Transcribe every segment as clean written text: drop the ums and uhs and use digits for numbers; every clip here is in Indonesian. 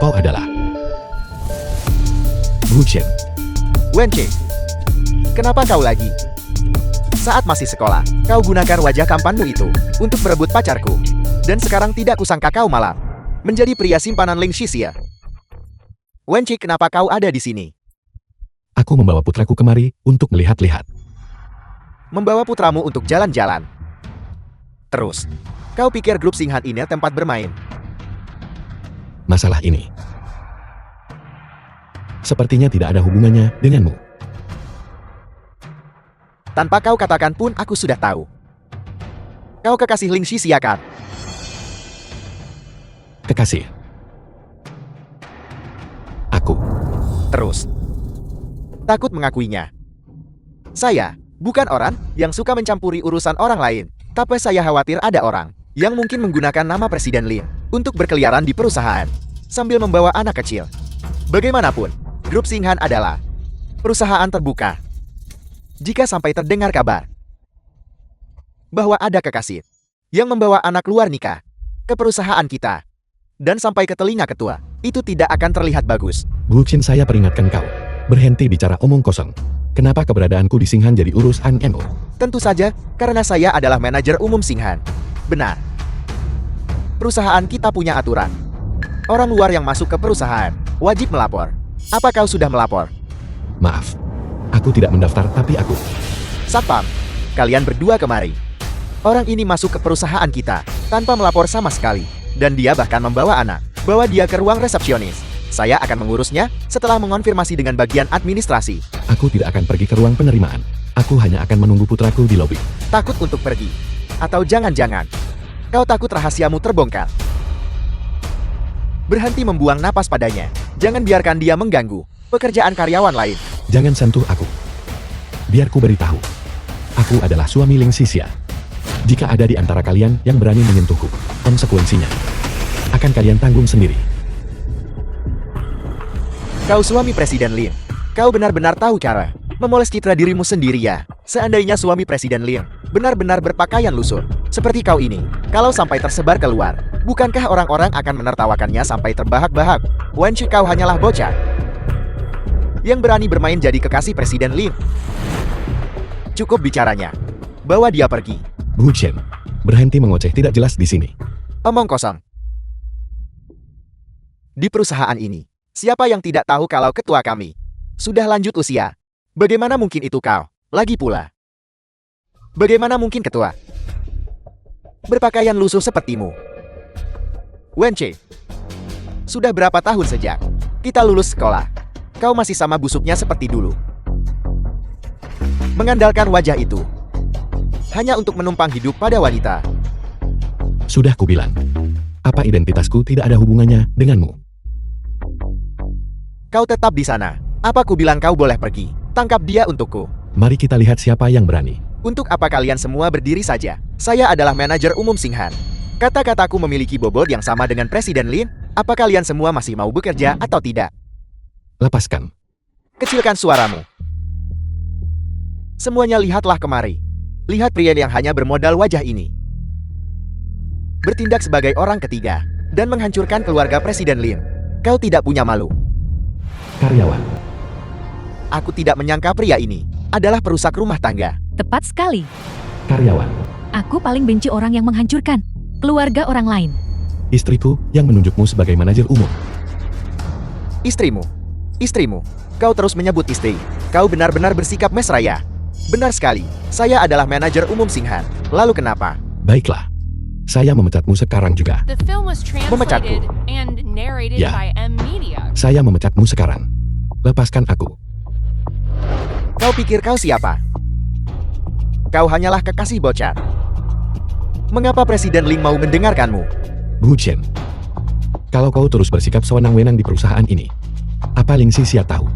kau adalah Wu Chen. Wenche, kenapa kau lagi? Saat masih sekolah, kau gunakan wajah tampanmu itu untuk berebut pacarku. Dan sekarang tidak kusangka kau malah menjadi pria simpanan Ling Xixia. Wenche, kenapa kau ada di sini? Aku membawa putraku kemari untuk melihat-lihat. Membawa putramu untuk jalan-jalan. Terus, kau pikir grup Singhan ini tempat bermain? Masalah ini sepertinya tidak ada hubungannya denganmu. Tanpa kau katakan pun aku sudah tahu. Kau kekasih Ling Xixia kan? Kekasih. Aku. Terus, takut mengakuinya. Saya bukan orang yang suka mencampuri urusan orang lain, tapi saya khawatir ada orang yang mungkin menggunakan nama Presiden Lin untuk berkeliaran di perusahaan sambil membawa anak kecil. Bagaimanapun, grup Singhan adalah perusahaan terbuka. Jika sampai terdengar kabar bahwa ada kekasih yang membawa anak luar nikah ke perusahaan kita dan sampai ke telinga ketua, itu tidak akan terlihat bagus. Wu Chen, saya peringatkan kau. Berhenti bicara omong kosong. Kenapa keberadaanku di Singhan jadi urusan MO? Tentu saja, karena saya adalah manajer umum Singhan. Benar. Perusahaan kita punya aturan. Orang luar yang masuk ke perusahaan wajib melapor. Apa kau sudah melapor? Maaf. Aku tidak mendaftar, tapi aku. Satpam, kalian berdua kemari. Orang ini masuk ke perusahaan kita tanpa melapor sama sekali. Dan dia bahkan membawa anak. Bawa dia ke ruang resepsionis. Saya akan mengurusnya setelah mengonfirmasi dengan bagian administrasi. Aku tidak akan pergi ke ruang penerimaan. Aku hanya akan menunggu putraku di lobi. Takut untuk pergi? Atau jangan-jangan kau takut rahasiamu terbongkar? Berhenti membuang napas padanya. Jangan biarkan dia mengganggu pekerjaan karyawan lain. Jangan sentuh aku. Biar ku beritahu. Aku adalah suami Ling Xixia. Jika ada di antara kalian yang berani menyentuhku, konsekuensinya akan kalian tanggung sendiri. Kau suami Presiden Lin. Kau benar-benar tahu cara memoles citra dirimu sendiri ya. Seandainya suami Presiden Lin benar-benar berpakaian lusuh seperti kau ini, kalau sampai tersebar keluar, bukankah orang-orang akan menertawakannya sampai terbahak-bahak? Wenche, kau hanyalah bocah yang berani bermain jadi kekasih Presiden Lin. Cukup bicaranya. Bawa dia pergi. Wu Chen, berhenti mengoceh tidak jelas di sini. Omong kosong. Di perusahaan ini, siapa yang tidak tahu kalau ketua kami sudah lanjut usia? Bagaimana mungkin itu kau? Lagi pula, bagaimana mungkin ketua berpakaian lusuh sepertimu? Wenche, sudah berapa tahun sejak kita lulus sekolah? Kau masih sama busuknya seperti dulu. Mengandalkan wajah itu hanya untuk menumpang hidup pada wanita. Sudah kubilang, apa identitasku tidak ada hubungannya denganmu. Kau tetap di sana. Apa ku bilang kau boleh pergi? Tangkap dia untukku. Mari kita lihat siapa yang berani. Untuk apa kalian semua berdiri saja? Saya adalah manajer umum Singhan. Kata-kataku memiliki bobot yang sama dengan Presiden Lin. Apa kalian semua masih mau bekerja atau tidak? Lepaskan. Kecilkan suaramu. Semuanya lihatlah kemari. Lihat pria yang hanya bermodal wajah ini bertindak sebagai orang ketiga dan menghancurkan keluarga Presiden Lin. Kau tidak punya malu. Karyawan. Aku tidak menyangka pria ini adalah perusak rumah tangga. Tepat sekali. Karyawan. Aku paling benci orang yang menghancurkan keluarga orang lain. Istriku yang menunjukmu sebagai manajer umum. Istrimu. Istrimu. Kau terus menyebut istri. Kau benar-benar bersikap mesraya. Benar sekali. Saya adalah manajer umum Singhan. Lalu kenapa? Baiklah. Saya memecatmu sekarang juga. The film was translated and narrated Ya. by M Media. Saya memecatmu sekarang. Lepaskan aku. Kau pikir kau siapa? Kau hanyalah kekasih bocah. Mengapa Presiden Ling mau mendengarkanmu? Wu Chen. Kalau kau terus bersikap sewenang-wenang di perusahaan ini, apa Ling Xixia tahu?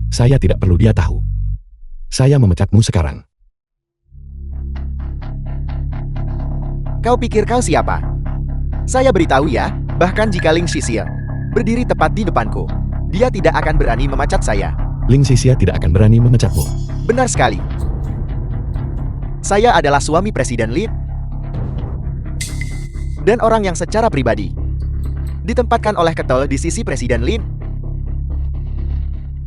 Saya tidak perlu dia tahu. Saya memecatmu sekarang. Kau pikir kau siapa? Saya beritahu ya, bahkan jika Ling Xixia berdiri tepat di depanku, dia tidak akan berani memecat saya. Ling Xixia tidak akan berani memecatmu. Benar sekali. Saya adalah suami Presiden Lin dan orang yang secara pribadi ditempatkan oleh Ketel di sisi Presiden Lin.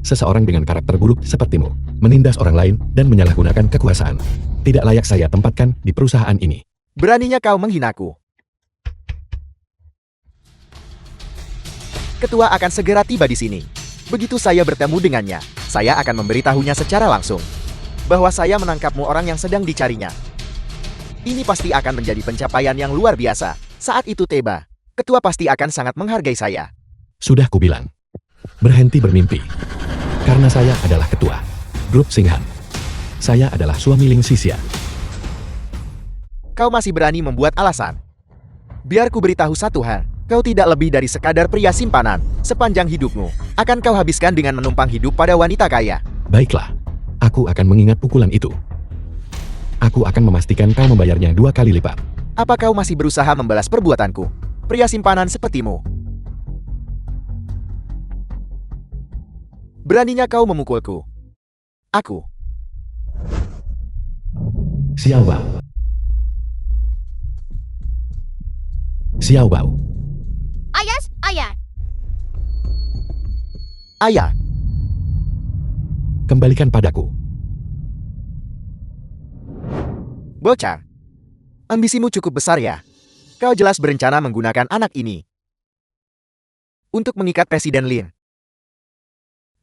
Seseorang dengan karakter buruk sepertimu, menindas orang lain dan menyalahgunakan kekuasaan. Tidak layak saya tempatkan di perusahaan ini. Beraninya kau menghinaku. Ketua akan segera tiba di sini. Begitu saya bertemu dengannya, saya akan memberitahunya secara langsung bahwa saya menangkapmu orang yang sedang dicarinya. Ini pasti akan menjadi pencapaian yang luar biasa. Saat itu tiba, ketua pasti akan sangat menghargai saya. Sudah kubilang, berhenti bermimpi. Karena saya adalah ketua grup Singhan. Saya adalah suami Ling Xixia. Kau masih berani membuat alasan. Biar ku beritahu satu hal, kau tidak lebih dari sekadar pria simpanan. Sepanjang hidupmu, akan kau habiskan dengan menumpang hidup pada wanita kaya. Baiklah, aku akan mengingat pukulan itu. Aku akan memastikan kau membayarnya 2 kali lipat. Apa kau masih berusaha membalas perbuatanku? Pria simpanan sepertimu. Beraninya kau memukulku. Aku. Xiao Bao. Xiao Bao. Ayah. Ayah, Kembalikan padaku. bocah. Ambisimu cukup besar ya. Kau jelas berencana menggunakan anak ini untuk mengikat Presiden Lin.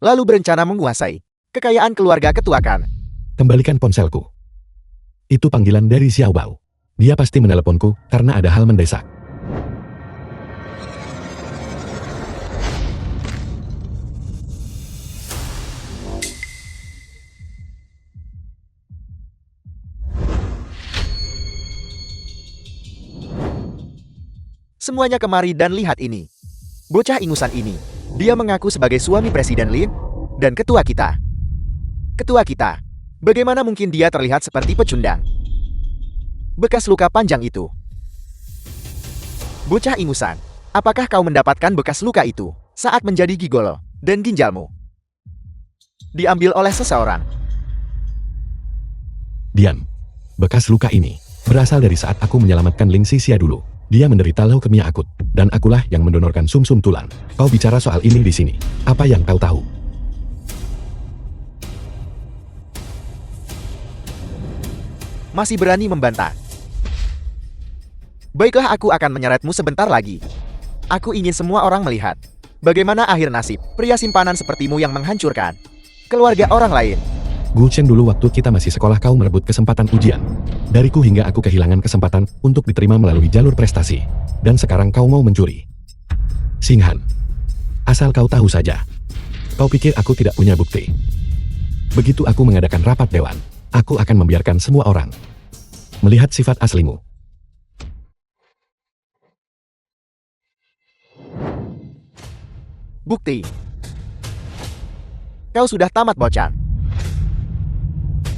Lalu berencana menguasai kekayaan keluarga ketua kan? Kembalikan ponselku. Itu panggilan dari Xiao Bao. Dia pasti meneleponku karena ada hal mendesak. Semuanya kemari dan lihat ini. Bocah ingusan ini. Dia mengaku sebagai suami Presiden Lin dan ketua kita. Ketua kita. Bagaimana mungkin dia terlihat seperti pecundang? Bekas luka panjang itu. Bocah ingusan, apakah kau mendapatkan bekas luka itu saat menjadi gigolo dan ginjalmu diambil oleh seseorang? Diam. Bekas luka ini berasal dari saat aku menyelamatkan Ling Xixia dulu. Dia menderita leukemia akut, dan akulah yang mendonorkan sumsum tulang. Kau bicara soal ini di sini. Apa yang kau tahu? Masih berani membantah? Baiklah, aku akan menyeretmu sebentar lagi. Aku ingin semua orang melihat bagaimana akhir nasib pria simpanan sepertimu yang menghancurkan keluarga orang lain. Gu Chen, dulu waktu kita masih sekolah kau merebut kesempatan ujian. Dariku hingga aku kehilangan kesempatan untuk diterima melalui jalur prestasi. Dan sekarang kau mau mencuri. Singhan, asal kau tahu saja. Kau pikir aku tidak punya bukti? Begitu aku mengadakan rapat dewan, aku akan membiarkan semua orang melihat sifat aslimu. Bukti. Kau sudah tamat, bocah.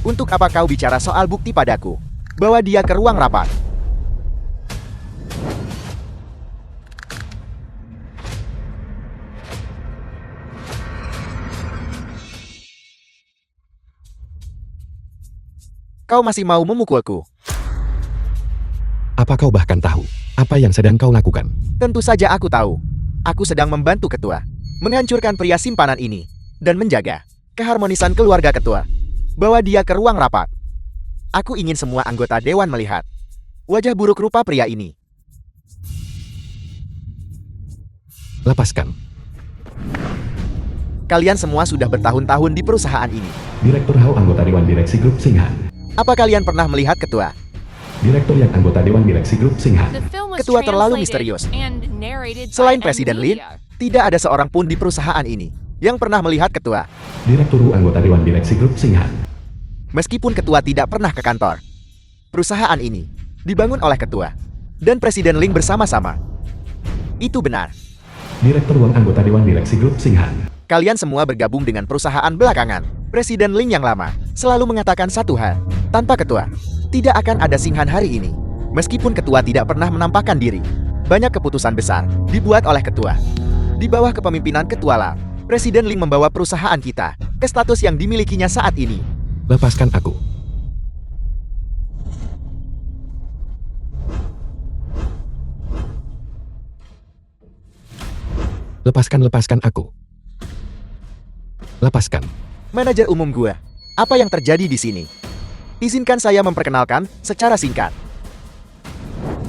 Untuk apa kau bicara soal bukti padaku? Bawa dia ke ruang rapat. Kau masih mau memukulku? Apa kau bahkan tahu apa yang sedang kau lakukan? Tentu saja aku tahu. Aku sedang membantu ketua menghancurkan pria simpanan ini dan menjaga keharmonisan keluarga ketua. Bawa dia ke ruang rapat. Aku ingin semua anggota dewan melihat wajah buruk rupa pria ini. Lepaskan. Kalian semua sudah bertahun-tahun di perusahaan ini. Direktur Hao, anggota Dewan Direksi Grup Singhan. Apa kalian pernah melihat ketua? Direktur yang anggota Dewan Direksi Grup Singhan. The film was Ketua terlalu translated misterius. and narrated by Selain Presiden Lin, Nvidia. tidak ada seorang pun di perusahaan ini yang pernah melihat ketua. Direktur Wu, anggota Dewan Direksi Grup Singhan. Meskipun ketua tidak pernah ke kantor, perusahaan ini dibangun oleh ketua dan Presiden Ling bersama-sama. Itu benar. Direktur Wang, anggota Dewan Direksi Grup Singhan. Kalian semua bergabung dengan perusahaan belakangan. Presiden Ling yang lama selalu mengatakan satu hal, tanpa ketua, tidak akan ada Singhan hari ini. Meskipun ketua tidak pernah menampakkan diri, banyak keputusan besar dibuat oleh ketua. Di bawah kepemimpinan ketua Lam, Presiden Ling membawa perusahaan kita ke status yang dimilikinya saat ini. Lepaskan aku. Lepaskan aku. Lepaskan. Manajer umum gua, apa yang terjadi di sini? Izinkan saya memperkenalkan secara singkat.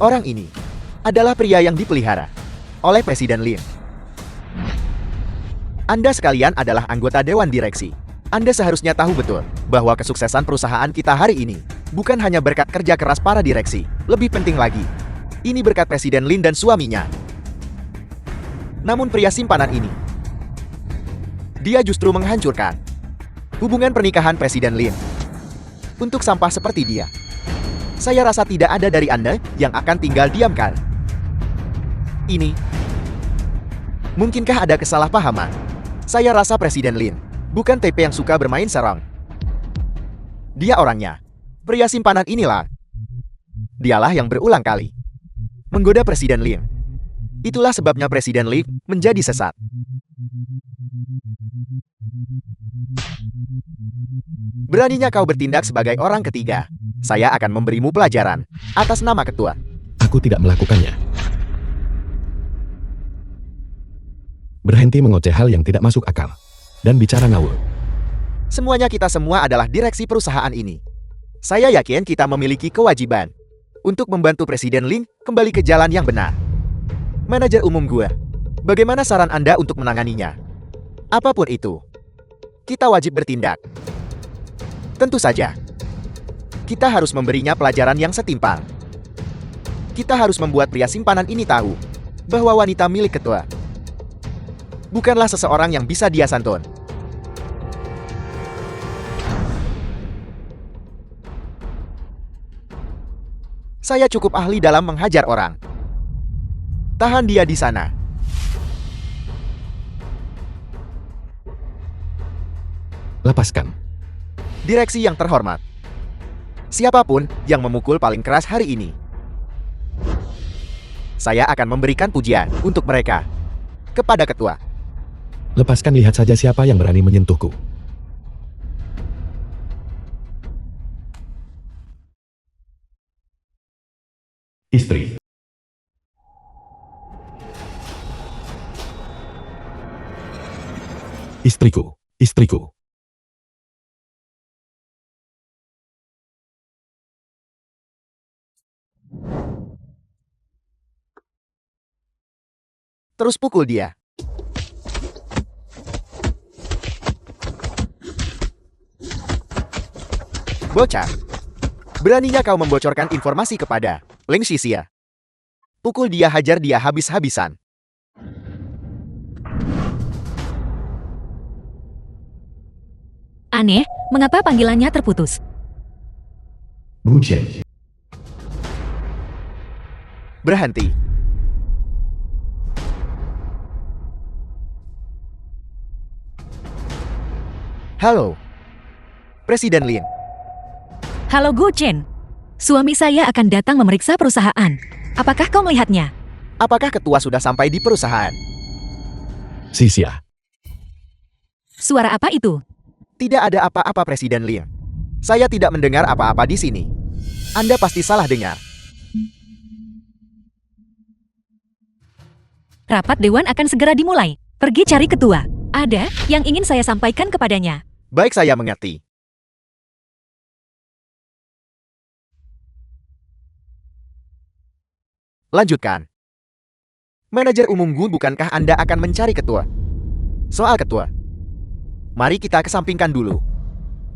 Orang ini adalah pria yang dipelihara oleh Presiden Lim. Anda sekalian adalah anggota Dewan Direksi. Anda seharusnya tahu betul bahwa kesuksesan perusahaan kita hari ini bukan hanya berkat kerja keras para direksi. Lebih penting lagi, ini berkat Presiden Lin dan suaminya. Namun pria simpanan ini, dia justru menghancurkan hubungan pernikahan Presiden Lin. Untuk sampah seperti dia, saya rasa tidak ada dari Anda yang akan tinggal diam kan? Ini, mungkinkah ada kesalahpahaman? Saya rasa Presiden Lin bukan TP yang suka bermain serong. Dia orangnya. Pria simpanan inilah. Dialah yang berulang kali menggoda Presiden Lin. Itulah sebabnya Presiden Lin menjadi sesat. Beraninya kau bertindak sebagai orang ketiga. Saya akan memberimu pelajaran atas nama ketua. Aku tidak melakukannya. Berhenti mengoceh hal yang tidak masuk akal. Dan bicara ngawur. Semuanya kita semua adalah direksi perusahaan ini. Saya yakin kita memiliki kewajiban untuk membantu Presiden Lin kembali ke jalan yang benar. Manajer umum gua, bagaimana saran Anda untuk menanganinya? Apapun itu, kita wajib bertindak. Tentu saja, kita harus memberinya pelajaran yang setimpal. Kita harus membuat pria simpanan ini tahu bahwa wanita milik ketua bukanlah seseorang yang bisa dia santun. Saya cukup ahli dalam menghajar orang. Tahan dia di sana. Lepaskan. Direksi yang terhormat, siapapun yang memukul paling keras hari ini, saya akan memberikan pujian untuk mereka kepada ketua. Lepaskan, lihat saja siapa yang berani menyentuhku. Istri. Istriku, istriku. Terus pukul dia. Bocah, beraninya kau membocorkan informasi kepada Ling Xixia. Pukul dia, hajar dia habis-habisan. Aneh, mengapa panggilannya terputus? Bujen. Berhenti. Halo, Presiden Lin. Halo Gu Chen. Suami saya akan datang memeriksa perusahaan. Apakah kau melihatnya? Apakah ketua sudah sampai di perusahaan? Xixia. Suara apa itu? Tidak ada apa-apa, Presiden Lin. Saya tidak mendengar apa-apa di sini. Anda pasti salah dengar. Rapat dewan akan segera dimulai. Pergi cari ketua. Ada yang ingin saya sampaikan kepadanya. Baik, saya mengerti. Lanjutkan. Manajer umum Gu, bukankah Anda akan mencari ketua? Soal ketua, mari kita kesampingkan dulu.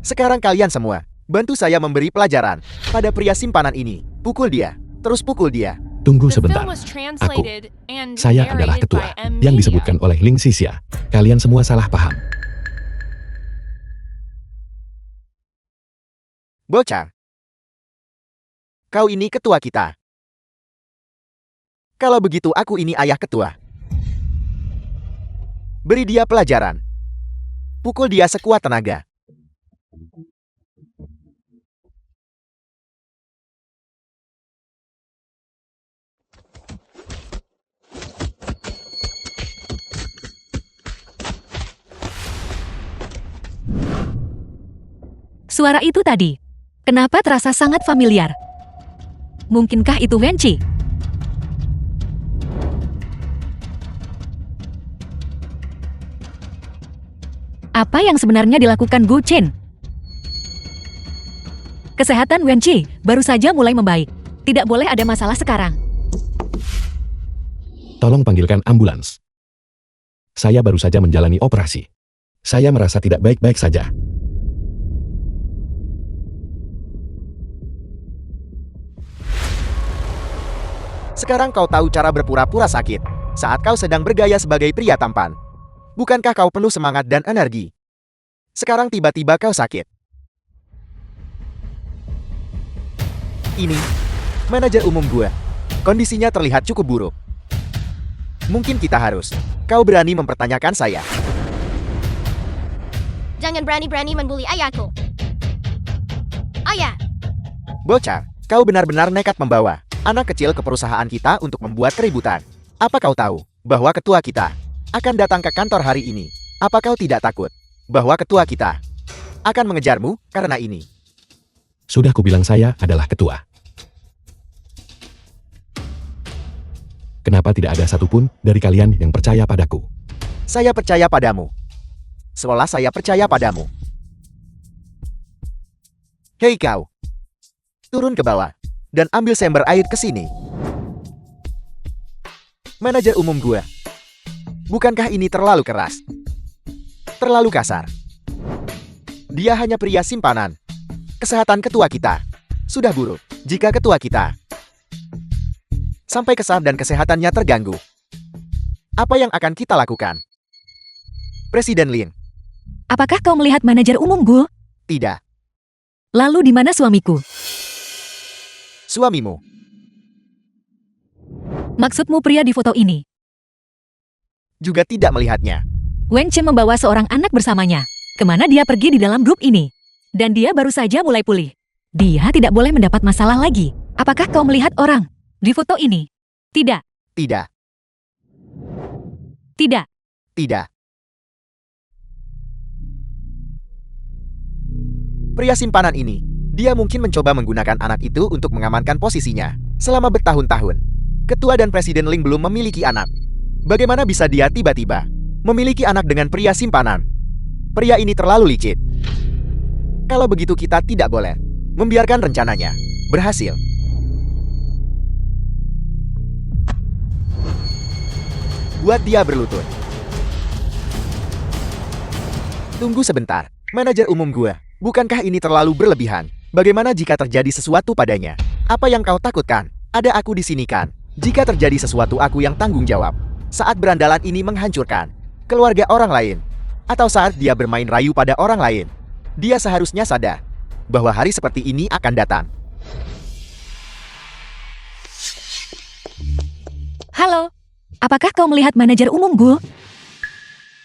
Sekarang kalian semua, bantu saya memberi pelajaran pada pria simpanan ini. Pukul dia, terus pukul dia. Tunggu The sebentar. film was Aku. translated and Saya adalah narrated ketua by M. yang Media. disebutkan oleh Ling Xixia. Kalian semua salah paham. Bocah, kau ini ketua kita. Kalau begitu aku ini ayah ketua. Beri dia pelajaran. Pukul dia sekuat tenaga. Suara itu tadi. Kenapa terasa sangat familiar? Mungkinkah itu Wenci? Apa yang sebenarnya dilakukan Gu Chen? Kesehatan Wenqi baru saja mulai membaik. Tidak boleh ada masalah sekarang. Tolong panggilkan ambulans. Saya baru saja menjalani operasi. Saya merasa tidak baik-baik saja. Sekarang kau tahu cara berpura-pura sakit saat kau sedang bergaya sebagai pria tampan. Bukankah kau penuh semangat dan energi? Sekarang tiba-tiba kau sakit. Ini manajer umum gua. Kondisinya terlihat cukup buruk. Mungkin kita harus. Kau berani mempertanyakan saya. Jangan berani-berani membuli ayahku. Ayah, Bocah, kau benar-benar nekat membawa anak kecil ke perusahaan kita untuk membuat keributan. Apa kau tahu bahwa ketua kita akan datang ke kantor hari ini? Apa kau tidak takut bahwa ketua kita akan mengejarmu karena ini? Sudah kubilang saya adalah ketua. Kenapa tidak ada satupun dari kalian yang percaya padaku? Saya percaya padamu. Seolah saya percaya padamu. Hei kau. Turun ke bawah dan ambil sember air ke sini. Manajer umum gua. Bukankah ini terlalu keras? Terlalu kasar. Dia hanya pria simpanan. Kesehatan ketua kita sudah buruk. Jika ketua kita sampai kesal dan kesehatannya terganggu, apa yang akan kita lakukan? Presiden Lin. Apakah kau melihat manajer umum Gu? Tidak. Lalu di mana suamiku? Suamimu. Maksudmu pria di foto ini? Juga tidak melihatnya. Wen Chen membawa seorang anak bersamanya. Kemana dia pergi di dalam grup ini? Dan dia baru saja mulai pulih. Dia tidak boleh mendapat masalah lagi. Apakah kau melihat orang di foto ini? Tidak. Tidak. Tidak. Tidak. Pria simpanan ini, dia mungkin mencoba menggunakan anak itu untuk mengamankan posisinya selama bertahun-tahun. Ketua dan Presiden Ling belum memiliki anak. Bagaimana bisa dia tiba-tiba memiliki anak dengan pria simpanan? Pria ini terlalu licik. Kalau begitu kita tidak boleh membiarkan rencananya berhasil. Buat dia berlutut. Tunggu sebentar, manajer umum gua. Bukankah ini terlalu berlebihan? Bagaimana jika terjadi sesuatu padanya? Apa yang kau takutkan? Ada aku di sini kan? Jika terjadi sesuatu aku yang tanggung jawab. Saat berandalan ini menghancurkan keluarga orang lain. Atau saat dia bermain rayu pada orang lain. Dia seharusnya sadar bahwa hari seperti ini akan datang. Halo. Apakah kau melihat manajer umum Gu?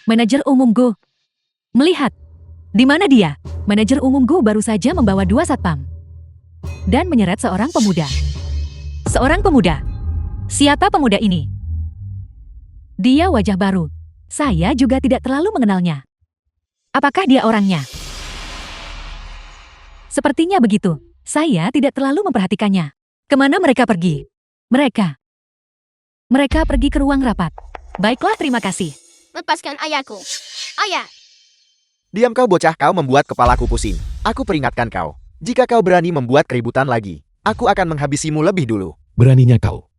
Manajer umum Gu. Melihat. Di mana dia? Manajer umum Gu baru saja membawa 2 satpam. Dan menyeret seorang pemuda. Seorang pemuda. Siapa pemuda ini? Dia wajah baru. Saya juga tidak terlalu mengenalnya. Apakah dia orangnya? Sepertinya begitu. Saya tidak terlalu memperhatikannya. Kemana mereka pergi? Mereka pergi ke ruang rapat. Baiklah, terima kasih. lepaskan ayahku. Ayah, Diam kau bocah, kau membuat kepalaku pusing. Aku peringatkan kau. Jika kau berani membuat keributan lagi, aku akan menghabisimu lebih dulu. Beraninya kau.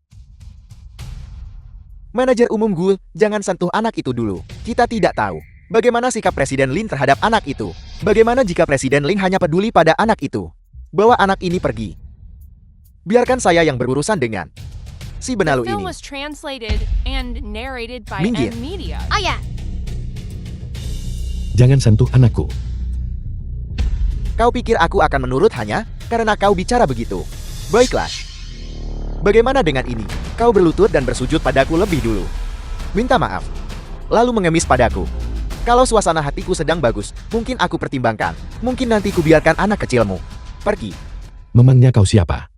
Manajer umum Gul, jangan sentuh anak itu dulu. Kita tidak tahu bagaimana sikap Presiden Lin terhadap anak itu. Bagaimana jika Presiden Lin hanya peduli pada anak itu? Bawa anak ini pergi. Biarkan saya yang berurusan dengan si benalu The film ini. was translated and narrated by Minggir. M Media. ayah, Jangan sentuh anakku. Kau pikir aku akan menurut hanya karena kau bicara begitu? Baiklah. Bagaimana dengan ini? Kau berlutut dan bersujud padaku lebih dulu. Minta maaf. Lalu mengemis padaku. Kalau suasana hatiku sedang bagus, mungkin aku pertimbangkan. Mungkin nanti ku biarkan anak kecilmu pergi. Memangnya kau siapa?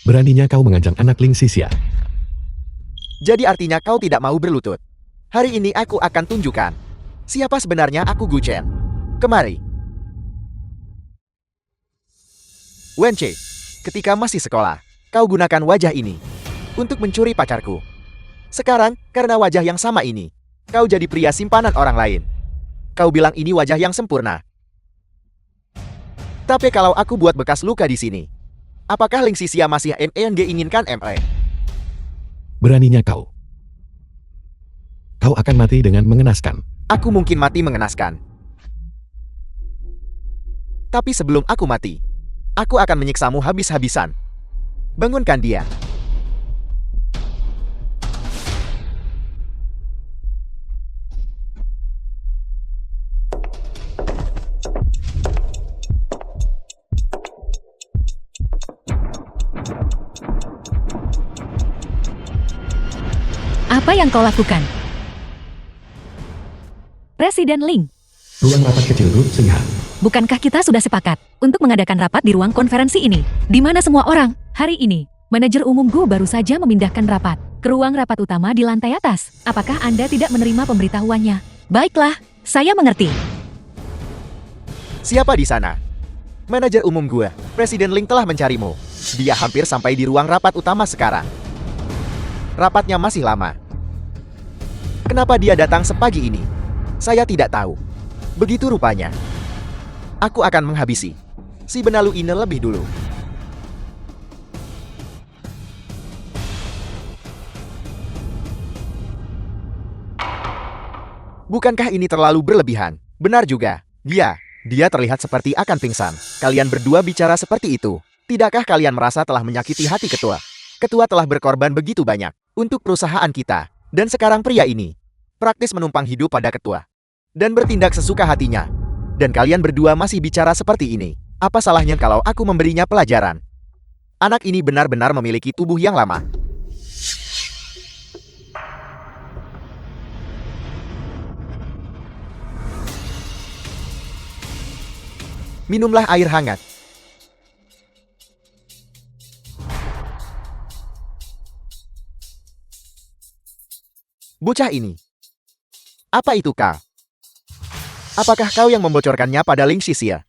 Beraninya kau mengancam anak Ling Xixia. Jadi artinya kau tidak mau berlutut. Hari ini aku akan tunjukkan siapa sebenarnya aku Gu Chen. Kemari. Wenqi, ketika masih sekolah, kau gunakan wajah ini untuk mencuri pacarku. Sekarang, karena wajah yang sama ini, kau jadi pria simpanan orang lain. kau bilang ini wajah yang sempurna. Tapi kalau aku buat bekas luka di sini, apakah Ling Xixia masih inginkan ME? Beraninya kau. Kau akan mati dengan mengenaskan. Aku mungkin mati mengenaskan. Tapi sebelum aku mati, aku akan menyiksamu habis-habisan. Bangunkan dia. Apa yang kau lakukan? Presiden Ling, Ruang rapat kecil grup Singhan. bukankah kita sudah sepakat untuk mengadakan rapat di ruang konferensi ini? Di mana semua orang? Hari ini, manajer umum Gu baru saja memindahkan rapat ke ruang rapat utama di lantai atas. Apakah Anda tidak menerima pemberitahuannya? Baiklah, saya mengerti. Siapa di sana? Manajer umum gua, Presiden Ling telah mencarimu. Dia hampir sampai di ruang rapat utama sekarang. Rapatnya masih lama. Kenapa dia datang sepagi ini? Saya tidak tahu. Begitu rupanya. Aku akan menghabisi si benalu ini lebih dulu. Bukankah ini terlalu berlebihan? Benar juga. Dia terlihat seperti akan pingsan. Kalian berdua bicara seperti itu. Tidakkah kalian merasa telah menyakiti hati ketua? Ketua telah berkorban begitu banyak untuk perusahaan kita. Dan sekarang pria ini praktis menumpang hidup pada ketua dan bertindak sesuka hatinya. Dan kalian berdua masih bicara seperti ini. Apa salahnya kalau aku memberinya pelajaran? Anak ini benar-benar memiliki tubuh yang lama. Minumlah air hangat. Bocah ini. Apa itu kau? Apakah kau yang membocorkannya pada Ling Xixia?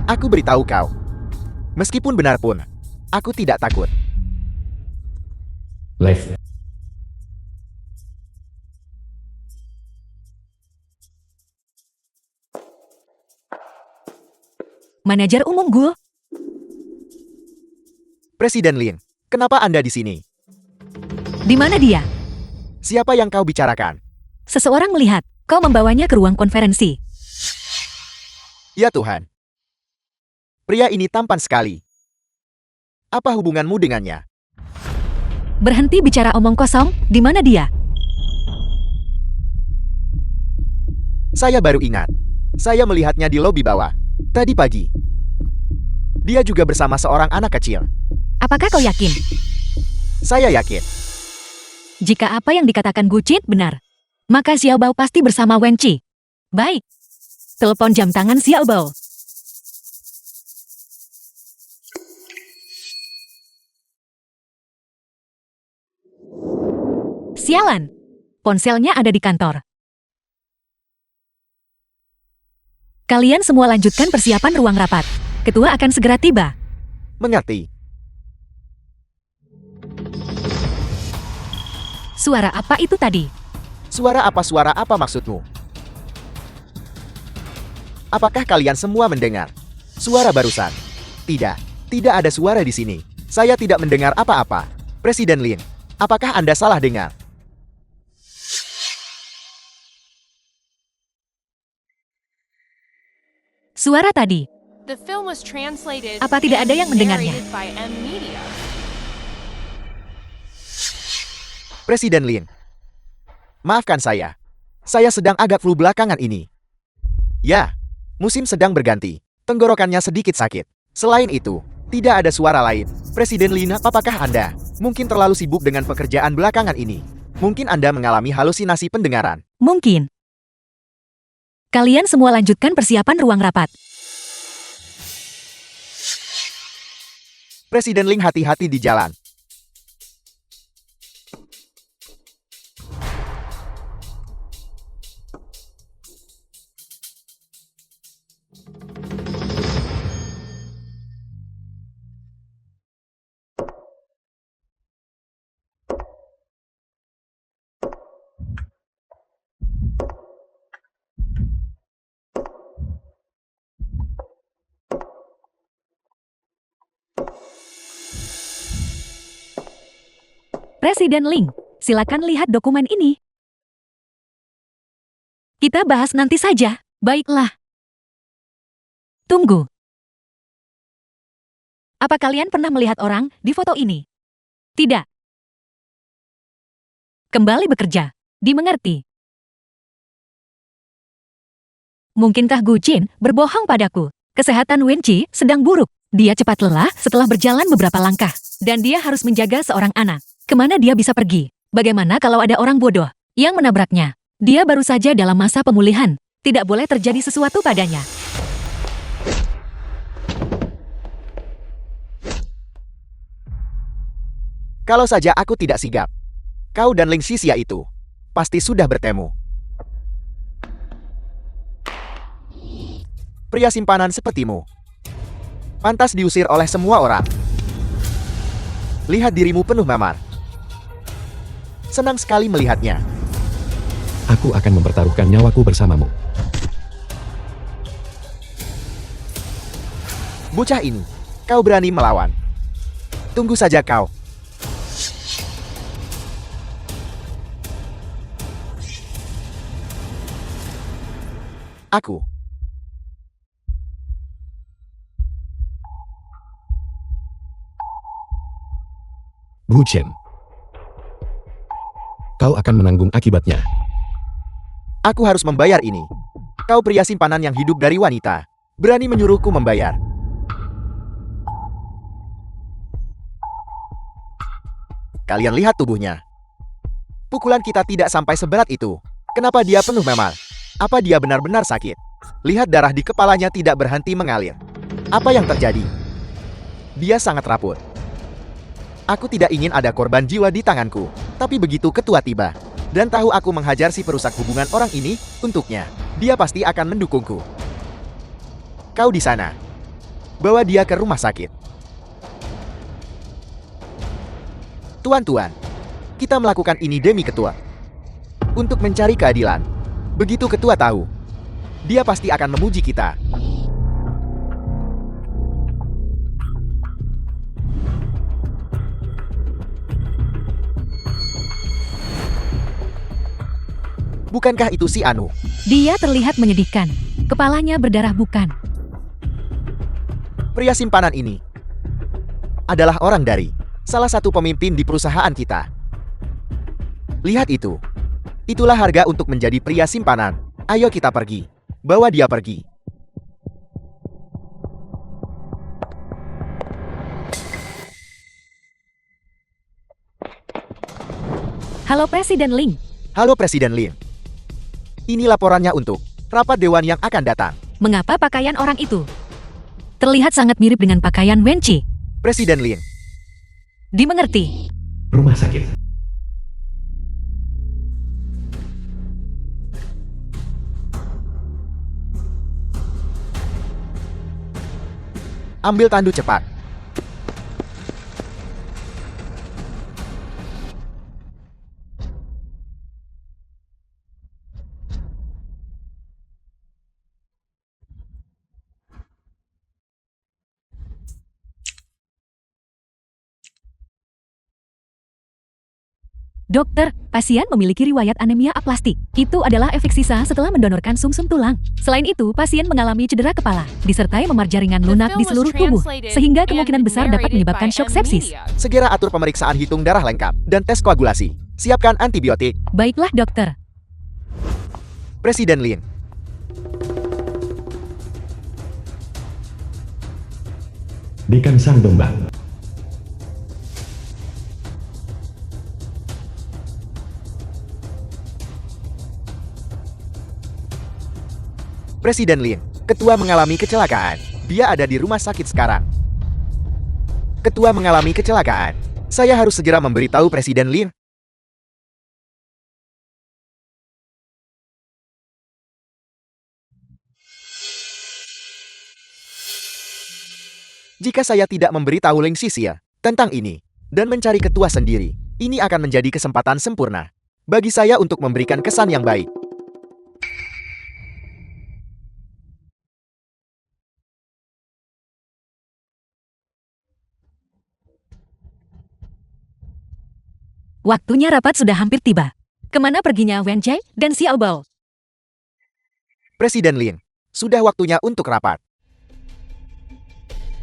Aku beritahu kau. Meskipun benar pun, aku tidak takut. Live. Manajer umum Gu, Presiden Lin, kenapa Anda di sini? di mana dia? Siapa yang kau bicarakan? Seseorang melihat kau membawanya ke ruang konferensi. Ya Tuhan. Pria ini tampan sekali. Apa hubunganmu dengannya? Berhenti bicara omong kosong, di mana dia? Saya baru ingat. Saya melihatnya di lobi bawah. Tadi pagi. Dia juga bersama seorang anak kecil. Apakah kau yakin? Saya yakin. Jika apa yang dikatakan Gu Qit benar, maka Xiao Bao pasti bersama Wen Qi. Baik. Telepon jam tangan Xiao Bao. Sialan. Ponselnya ada di kantor. Kalian semua lanjutkan persiapan ruang rapat. Ketua akan segera tiba. Mengerti. Suara apa itu tadi? Suara apa maksudmu? Apakah kalian semua mendengar? Suara barusan. Tidak ada suara di sini. Saya tidak mendengar apa-apa. Presiden Lin, apakah Anda salah dengar? Suara tadi. The film was translated Apa tidak ada yang and mendengarnya? narrated by M Media. Presiden Lin. Maafkan saya. Saya sedang agak flu belakangan ini. Ya, musim sedang berganti. Tenggorokannya sedikit sakit. Selain itu, tidak ada suara lain. Presiden Lin, apakah Anda mungkin terlalu sibuk dengan pekerjaan belakangan ini? Mungkin Anda mengalami halusinasi pendengaran. Mungkin. Kalian semua lanjutkan persiapan ruang rapat. Presiden Ling hati-hati di jalan. Presiden Ling, silakan lihat dokumen ini. Kita bahas nanti saja. Baiklah. Tunggu. Apa kalian pernah melihat orang di foto ini? Tidak. Kembali bekerja. Dimengerti. Mungkinkah Gu Jin berbohong padaku? Kesehatan Wen Qi sedang buruk. Dia cepat lelah setelah berjalan beberapa langkah. Dan dia harus menjaga seorang anak. Kemana dia bisa pergi? Bagaimana kalau ada orang bodoh yang menabraknya? Dia baru saja dalam masa pemulihan. Tidak boleh terjadi sesuatu padanya. Kalau saja aku tidak sigap, kau dan Ling Xixia itu pasti sudah bertemu. Pria simpanan sepertimu pantas diusir oleh semua orang. Lihat dirimu penuh memar. Senang sekali melihatnya. Aku akan mempertaruhkan nyawaku bersamamu. Bocah ini, kau berani melawan. Tunggu saja kau. Aku. Gu Chen. Kau akan menanggung akibatnya. Aku harus membayar ini. Kau pria simpanan yang hidup dari wanita. Berani menyuruhku membayar. Kalian lihat tubuhnya. Pukulan kita tidak sampai seberat itu. Kenapa dia penuh memar? Apa dia benar-benar sakit? Lihat darah di kepalanya tidak berhenti mengalir. Apa yang terjadi? Dia sangat rapuh. Aku tidak ingin ada korban jiwa di tanganku. Tapi begitu ketua tiba dan tahu aku menghajar si perusak hubungan orang ini untuknya, dia pasti akan mendukungku. Kau di sana. Bawa dia ke rumah sakit. Tuan-tuan, kita melakukan ini demi ketua. Untuk mencari keadilan. Begitu ketua tahu, dia pasti akan memuji kita. Bukankah itu si Anu? Dia terlihat menyedihkan. Kepalanya berdarah bukan. Pria simpanan ini adalah orang dari salah satu pemimpin di perusahaan kita. Lihat itu. Itulah harga untuk menjadi pria simpanan. Ayo kita pergi. Bawa dia pergi. Halo Presiden Ling. Halo Presiden Lin. Ini laporannya untuk rapat dewan yang akan datang. Mengapa pakaian orang itu terlihat sangat mirip dengan pakaian Wen Qi? Presiden Lin. Dimengerti. Rumah sakit. Ambil tandu cepat. Dokter, pasien memiliki riwayat anemia aplastik. Itu adalah efek sisa setelah mendonorkan sumsum tulang. Selain itu, pasien mengalami cedera kepala, disertai memar jaringan The lunak film di was seluruh tubuh, translated sehingga and kemungkinan besar dapat narrated menyebabkan by shock sepsis. M-Media. Segera atur pemeriksaan hitung darah lengkap dan tes koagulasi. Siapkan antibiotik. Baiklah dokter. Presiden Lin. Dekan Sang Domba. Presiden Lin. Ketua mengalami kecelakaan. Dia ada di rumah sakit sekarang. Ketua mengalami kecelakaan. Saya harus segera memberitahu Presiden Lin. Jika saya tidak memberitahu Ling Xixia tentang ini dan mencari ketua sendiri, ini akan menjadi kesempatan sempurna bagi saya untuk memberikan kesan yang baik. Waktunya rapat sudah hampir tiba. Kemana perginya Wen Jie dan Xiao Bao? Presiden Lin, sudah waktunya untuk rapat.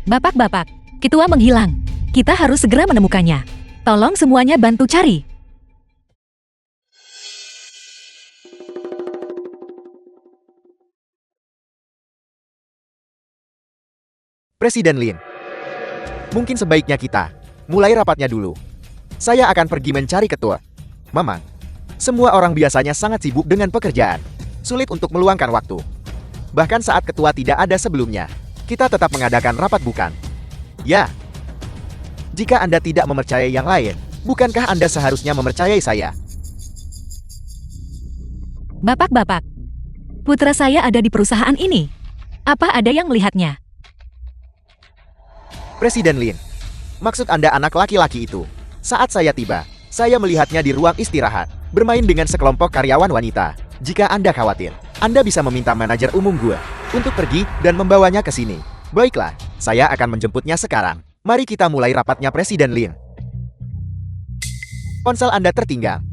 Bapak-bapak, ketua menghilang. Kita harus segera menemukannya. Tolong semuanya bantu cari. Presiden Lin, mungkin sebaiknya kita mulai rapatnya dulu. Saya akan pergi mencari ketua. Mama, semua orang biasanya sangat sibuk dengan pekerjaan. Sulit untuk meluangkan waktu. Bahkan saat ketua tidak ada sebelumnya, kita tetap mengadakan rapat bukan? Ya. Jika Anda tidak mempercayai yang lain, bukankah Anda seharusnya mempercayai saya? Bapak-bapak, putra saya ada di perusahaan ini. Apa ada yang melihatnya? Presiden Lin, maksud Anda anak laki-laki itu? Saat saya tiba, saya melihatnya di ruang istirahat, bermain dengan sekelompok karyawan wanita. Jika Anda khawatir, Anda bisa meminta manajer umum gua untuk pergi dan membawanya ke sini. Baiklah, saya akan menjemputnya sekarang. Mari kita mulai rapatnya Presiden Lin. Ponsel Anda tertinggal.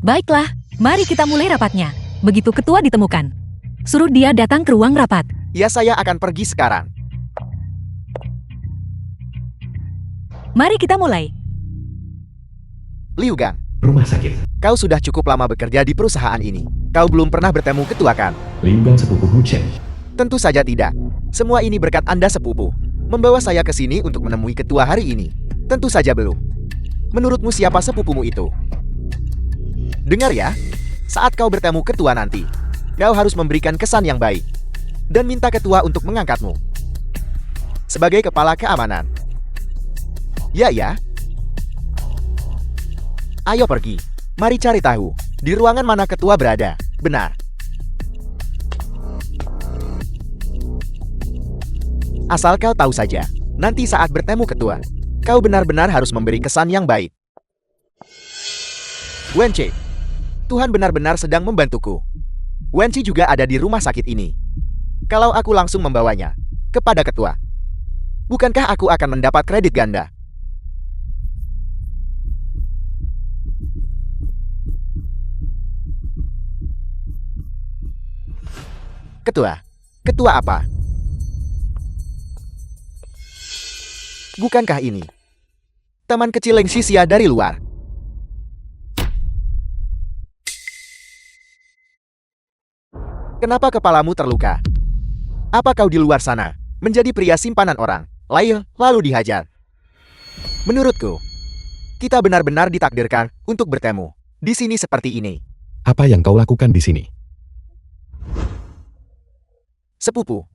Baiklah, mari kita mulai rapatnya. Begitu ketua ditemukan, suruh dia datang ke ruang rapat. Ya, saya akan pergi sekarang. Mari kita mulai. Liu Gang, Rumah sakit. kau sudah cukup lama bekerja di perusahaan ini. Kau belum pernah bertemu ketua kan? Liu Gang sepupu Hu Chen. Tentu saja tidak. Semua ini berkat Anda sepupu. Membawa saya ke sini untuk menemui ketua hari ini. Tentu saja belum. Menurutmu siapa sepupumu itu? Dengar ya, saat kau bertemu ketua nanti, kau harus memberikan kesan yang baik. Dan minta ketua untuk mengangkatmu. Sebagai kepala keamanan. Ya. Ayo pergi. Mari cari tahu, di ruangan mana ketua berada. Benar. Asal kau tahu saja, nanti saat bertemu ketua, kau benar-benar harus memberi kesan yang baik. Wen Qi, Tuhan benar-benar sedang membantuku. Wen Qi juga ada di rumah sakit ini. Kalau aku langsung membawanya kepada ketua, bukankah aku akan mendapat kredit ganda? Ketua apa? Bukankah ini teman kecil Leng Xixia dari luar? Kenapa kepalamu terluka? Apa kau di luar sana menjadi pria simpanan orang lalu dihajar? Menurutku, kita benar-benar ditakdirkan untuk bertemu di sini seperti ini. Apa yang kau lakukan di sini? Sepupu.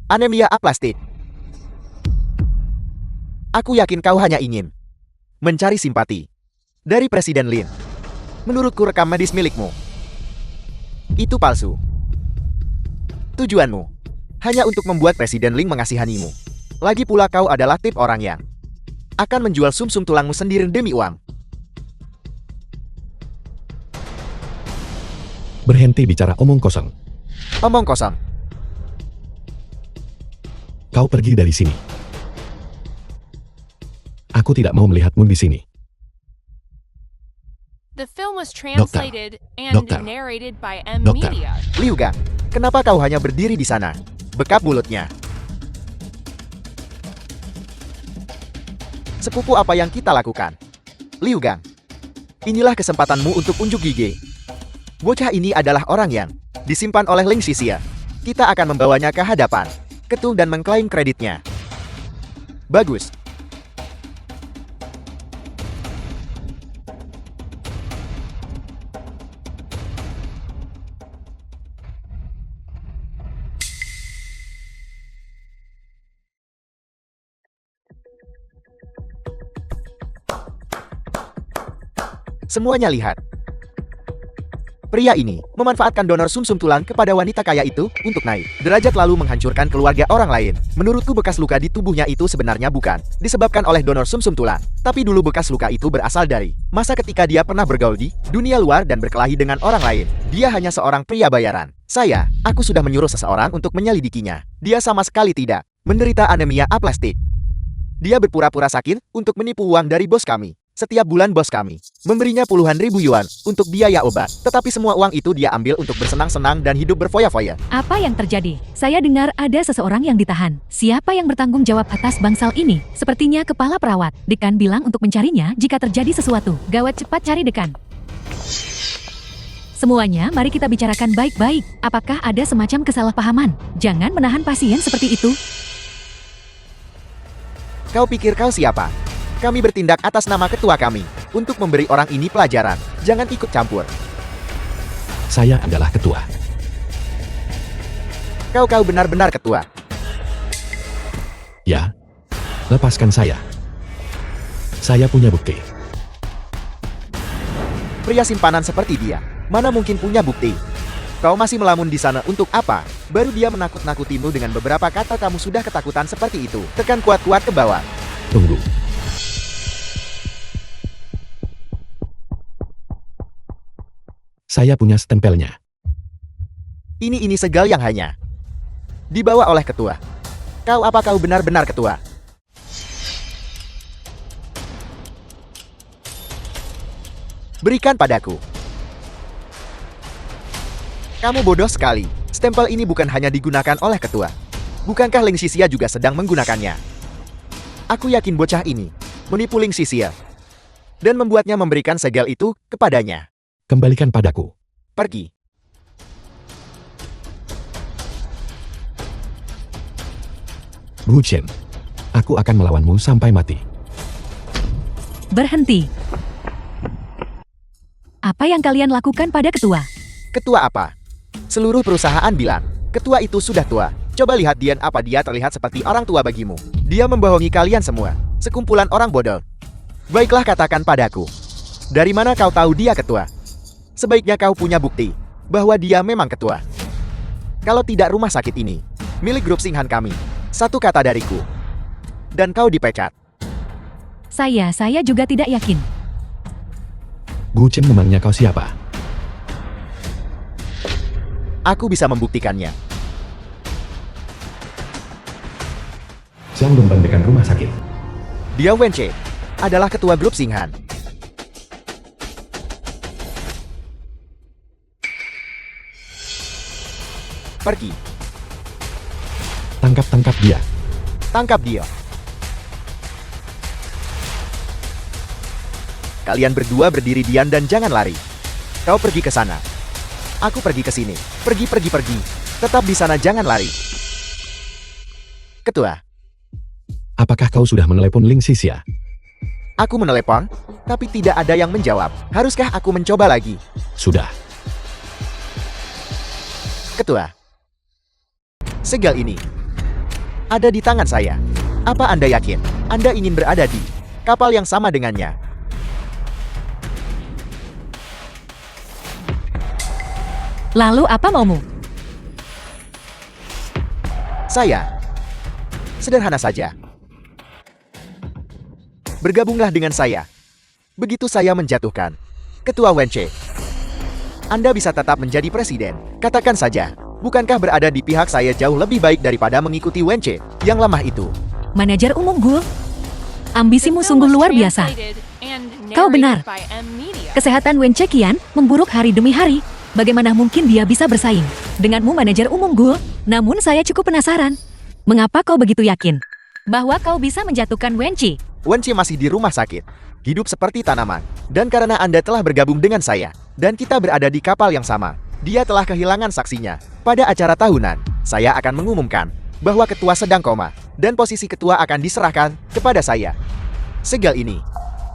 Anemia aplastik. Aku yakin kau hanya ingin mencari simpati dari Presiden Lin. Menurutku rekam medis milikmu itu palsu. Tujuanmu hanya untuk membuat Presiden Lin mengasihanimu. Lagi pula kau adalah tip orang yang akan menjual sumsum tulangmu sendiri demi uang. Berhenti bicara omong kosong. Omong kosong. Kau pergi dari sini. Aku tidak mau melihatmu di sini. The film was translated and Dokter. narrated by M Dokter. Media. Liu Gang, kenapa kau hanya berdiri di sana? Bekap mulutnya. Sepupu apa yang kita lakukan? Liu Gang, inilah kesempatanmu untuk unjuk gigi. Bocah ini adalah orang yang disimpan oleh Leng Xixia. Kita akan membawanya ke hadapan ketua dan mengklaim kreditnya. Bagus. Semuanya lihat. Pria ini memanfaatkan donor sumsum tulang kepada wanita kaya itu untuk naik derajat lalu menghancurkan keluarga orang lain. Menurutku bekas luka di tubuhnya itu sebenarnya bukan disebabkan oleh donor sumsum tulang, tapi dulu bekas luka itu berasal dari masa ketika dia pernah bergaul di dunia luar dan berkelahi dengan orang lain. Dia hanya seorang pria bayaran. Aku sudah menyuruh seseorang untuk menyelidikinya. Dia sama sekali tidak menderita anemia aplastik. Dia berpura-pura sakit untuk menipu uang dari bos kami. Setiap bulan bos kami memberinya puluhan ribu yuan untuk biaya obat. Tetapi semua uang itu dia ambil untuk bersenang-senang dan hidup berfoya-foya. Apa yang terjadi? Saya dengar ada seseorang yang ditahan. Siapa yang bertanggung jawab atas bangsal ini? Sepertinya kepala perawat. Dekan bilang untuk mencarinya jika terjadi sesuatu. Gawat, cepat cari dekan. Semuanya, mari kita bicarakan baik-baik. Apakah ada semacam kesalahpahaman? Jangan menahan pasien seperti itu. Kau pikir kau siapa? Kami bertindak atas nama ketua kami untuk memberi orang ini pelajaran. Jangan ikut campur. Saya adalah ketua. Kau benar-benar ketua. Ya. Lepaskan saya. Saya punya bukti. Pria simpanan seperti dia, mana mungkin punya bukti? Kau masih melamun di sana untuk apa? Baru dia menakut-nakutimu dengan beberapa kata kamu sudah ketakutan seperti itu. Tekan kuat-kuat ke bawah. Tunggu. Saya punya stempelnya. Ini segal yang hanya dibawa oleh ketua. Apa kau benar-benar ketua? Berikan padaku. Kamu bodoh sekali. Stempel ini bukan hanya digunakan oleh ketua. Bukankah Ling Xixia juga sedang menggunakannya? Aku yakin bocah ini menipu Ling Xixia dan membuatnya memberikan segel itu kepadanya. Kembalikan padaku. Pergi. Wu Chen. Aku akan melawanmu sampai mati. Berhenti. Apa yang kalian lakukan pada ketua? Ketua apa? Seluruh perusahaan bilang, ketua itu sudah tua. Coba lihat Dian, apa dia terlihat seperti orang tua bagimu? Dia membohongi kalian semua. Sekumpulan orang bodoh. Baiklah, katakan padaku. Dari mana kau tahu dia ketua? Sebaiknya kau punya bukti bahwa dia memang ketua. Kalau tidak, rumah sakit ini milik grup Singhan kami. Satu kata dariku, dan kau dipecat. Saya juga tidak yakin. Wu Chen, memangnya kau siapa? Aku bisa membuktikannya. Xiang Dongban dekan rumah sakit. Dia Wenche adalah ketua grup Singhan. Pergi. Tangkap dia. Tangkap dia. Kalian berdua berdiri diam dan jangan lari. Kau pergi ke sana. Aku pergi ke sini. Pergi. Tetap di sana, jangan lari. Ketua. Apakah kau sudah menelepon Ling Xixia? Aku menelepon, tapi tidak ada yang menjawab. Haruskah aku mencoba lagi? Sudah. Ketua. Segel ini ada di tangan saya. Apa Anda yakin Anda ingin berada di kapal yang sama dengannya? Lalu apa maumu? Saya. Sederhana saja. Bergabunglah dengan saya. Begitu saya menjatuhkan Ketua Wenche, Anda bisa tetap menjadi presiden. Katakan saja, bukankah berada di pihak saya jauh lebih baik daripada mengikuti Wenche yang lemah itu? Manajer umum Gu, ambisimu The film sungguh was luar biasa. translated and Kau benar. narrated by M Media. Kesehatan Wen Chekian memburuk hari demi hari. Bagaimana mungkin dia bisa bersaing denganmu, manajer umum Gu? Namun saya cukup penasaran. Mengapa kau begitu yakin bahwa kau bisa menjatuhkan Wenchi? Wenche masih di rumah sakit, hidup seperti tanaman. Dan karena Anda telah bergabung dengan saya, dan kita berada di kapal yang sama, dia telah kehilangan saksinya. Pada acara tahunan, saya akan mengumumkan bahwa ketua sedang koma, dan posisi ketua akan diserahkan kepada saya. Segel ini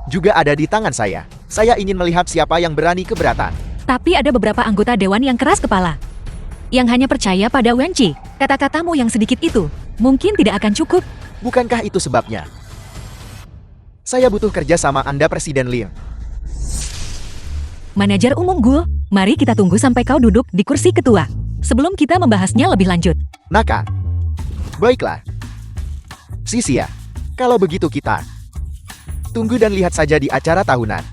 juga ada di tangan saya. Saya ingin melihat siapa yang berani keberatan. Tapi ada beberapa anggota dewan yang keras kepala, yang hanya percaya pada Wenchi. Kata-katamu yang sedikit itu mungkin tidak akan cukup. Bukankah itu sebabnya saya butuh kerja sama Anda, Presiden Lin? Manajer umum Gu, mari kita tunggu sampai kau duduk di kursi ketua sebelum kita membahasnya lebih lanjut. Naka. Baiklah. Xixia, kalau begitu kita tunggu dan lihat saja di acara tahunan.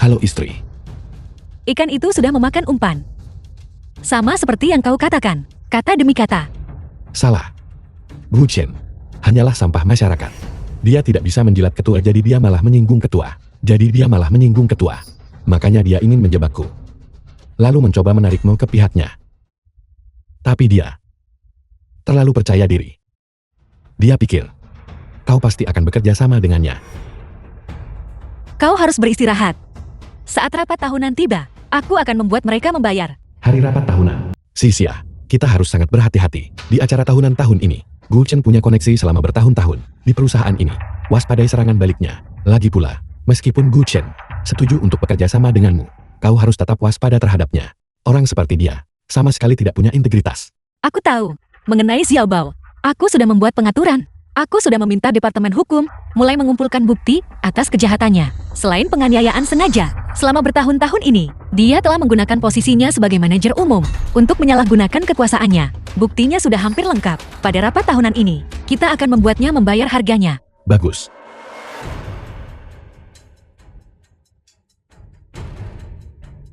Halo istri. Ikan itu sudah memakan umpan. Sama seperti yang kau katakan, kata demi kata. Salah. Gu Chen hanyalah sampah masyarakat. Dia tidak bisa menjilat ketua, jadi dia malah menyinggung ketua. Makanya dia ingin menjebakku. Lalu mencoba menarikmu ke pihaknya. Tapi dia terlalu percaya diri. Dia pikir kau pasti akan bekerja sama dengannya. Kau harus beristirahat. Saat rapat tahunan tiba, aku akan membuat mereka membayar. Hari rapat tahunan. Xia, kita harus sangat berhati-hati. Di acara tahunan tahun ini, Gu Chen punya koneksi selama bertahun-tahun di perusahaan ini. Waspadai serangan baliknya. Lagi pula, meskipun Gu Chen setuju untuk bekerja sama denganmu, kau harus tetap waspada terhadapnya. Orang seperti dia sama sekali tidak punya integritas. Aku tahu. Mengenai Xiao Bao, aku sudah membuat pengaturan. Aku sudah meminta Departemen Hukum mulai mengumpulkan bukti atas kejahatannya. Selain penganiayaan sengaja, selama bertahun-tahun ini, dia telah menggunakan posisinya sebagai manajer umum untuk menyalahgunakan kekuasaannya. Buktinya sudah hampir lengkap. Pada rapat tahunan ini, kita akan membuatnya membayar harganya. Bagus.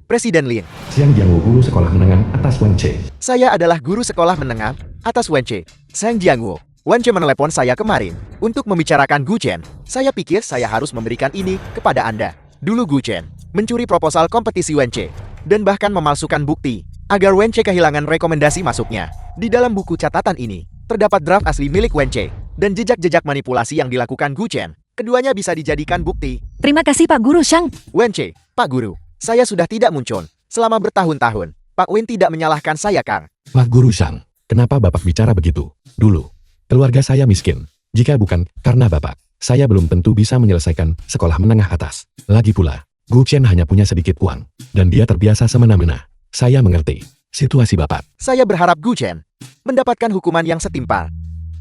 Presiden Lin, Xiang Jiangwu, guru sekolah menengah atas Wenche. saya adalah guru sekolah menengah atas Wenche. Sang Jiangwu. Wenche menelepon saya kemarin untuk membicarakan Gu Chen. Saya pikir saya harus memberikan ini kepada Anda. Dulu Gu Chen mencuri proposal kompetisi Wenche dan bahkan memalsukan bukti agar Wenche kehilangan rekomendasi masuknya. Di dalam buku catatan ini terdapat draft asli milik Wenche dan jejak-jejak manipulasi yang dilakukan Gu Chen. Keduanya bisa dijadikan bukti. Terima kasih Pak Guru Shang. Wenche, Pak Guru, saya sudah tidak muncul selama bertahun-tahun. Pak Wen tidak menyalahkan saya, Kang. Wah Guru Shang, kenapa Bapak bicara begitu? Dulu, keluarga saya miskin. Jika bukan karena Bapak, saya belum tentu bisa menyelesaikan sekolah menengah atas. Lagi pula, Gu Chen hanya punya sedikit uang, dan dia terbiasa semena-mena. Saya mengerti situasi Bapak. Saya berharap Gu Chen mendapatkan hukuman yang setimpal.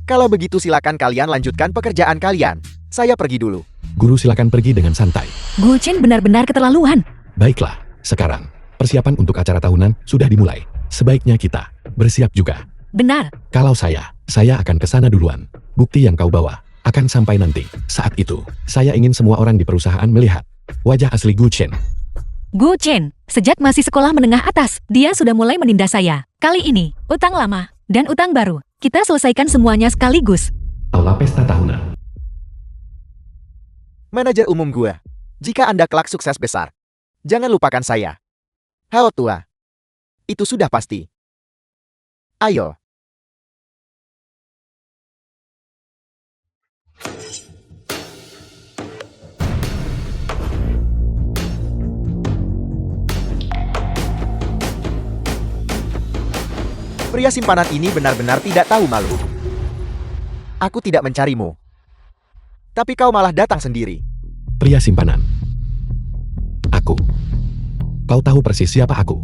Kalau begitu silakan kalian lanjutkan pekerjaan kalian. Saya pergi dulu. Guru silakan pergi dengan santai. Gu Chen benar-benar keterlaluan. Baiklah, sekarang, persiapan untuk acara tahunan sudah dimulai. Sebaiknya kita bersiap juga. Benar. Kalau saya akan ke sana duluan. Bukti yang kau bawa akan sampai nanti. Saat itu, saya ingin semua orang di perusahaan melihat wajah asli Gu Chen. Gu Chen, sejak masih sekolah menengah atas, dia sudah mulai menindas saya. Kali ini, utang lama dan utang baru. Kita selesaikan semuanya sekaligus. Aula pesta tahunan. Manajer umum gua, jika Anda kelak sukses besar, jangan lupakan saya. Hao tua. Itu sudah pasti. Ayo. Pria simpanan ini benar-benar tidak tahu malu. Aku tidak mencarimu. Tapi kau malah datang sendiri. Pria simpanan. Aku. Kau tahu persis siapa aku.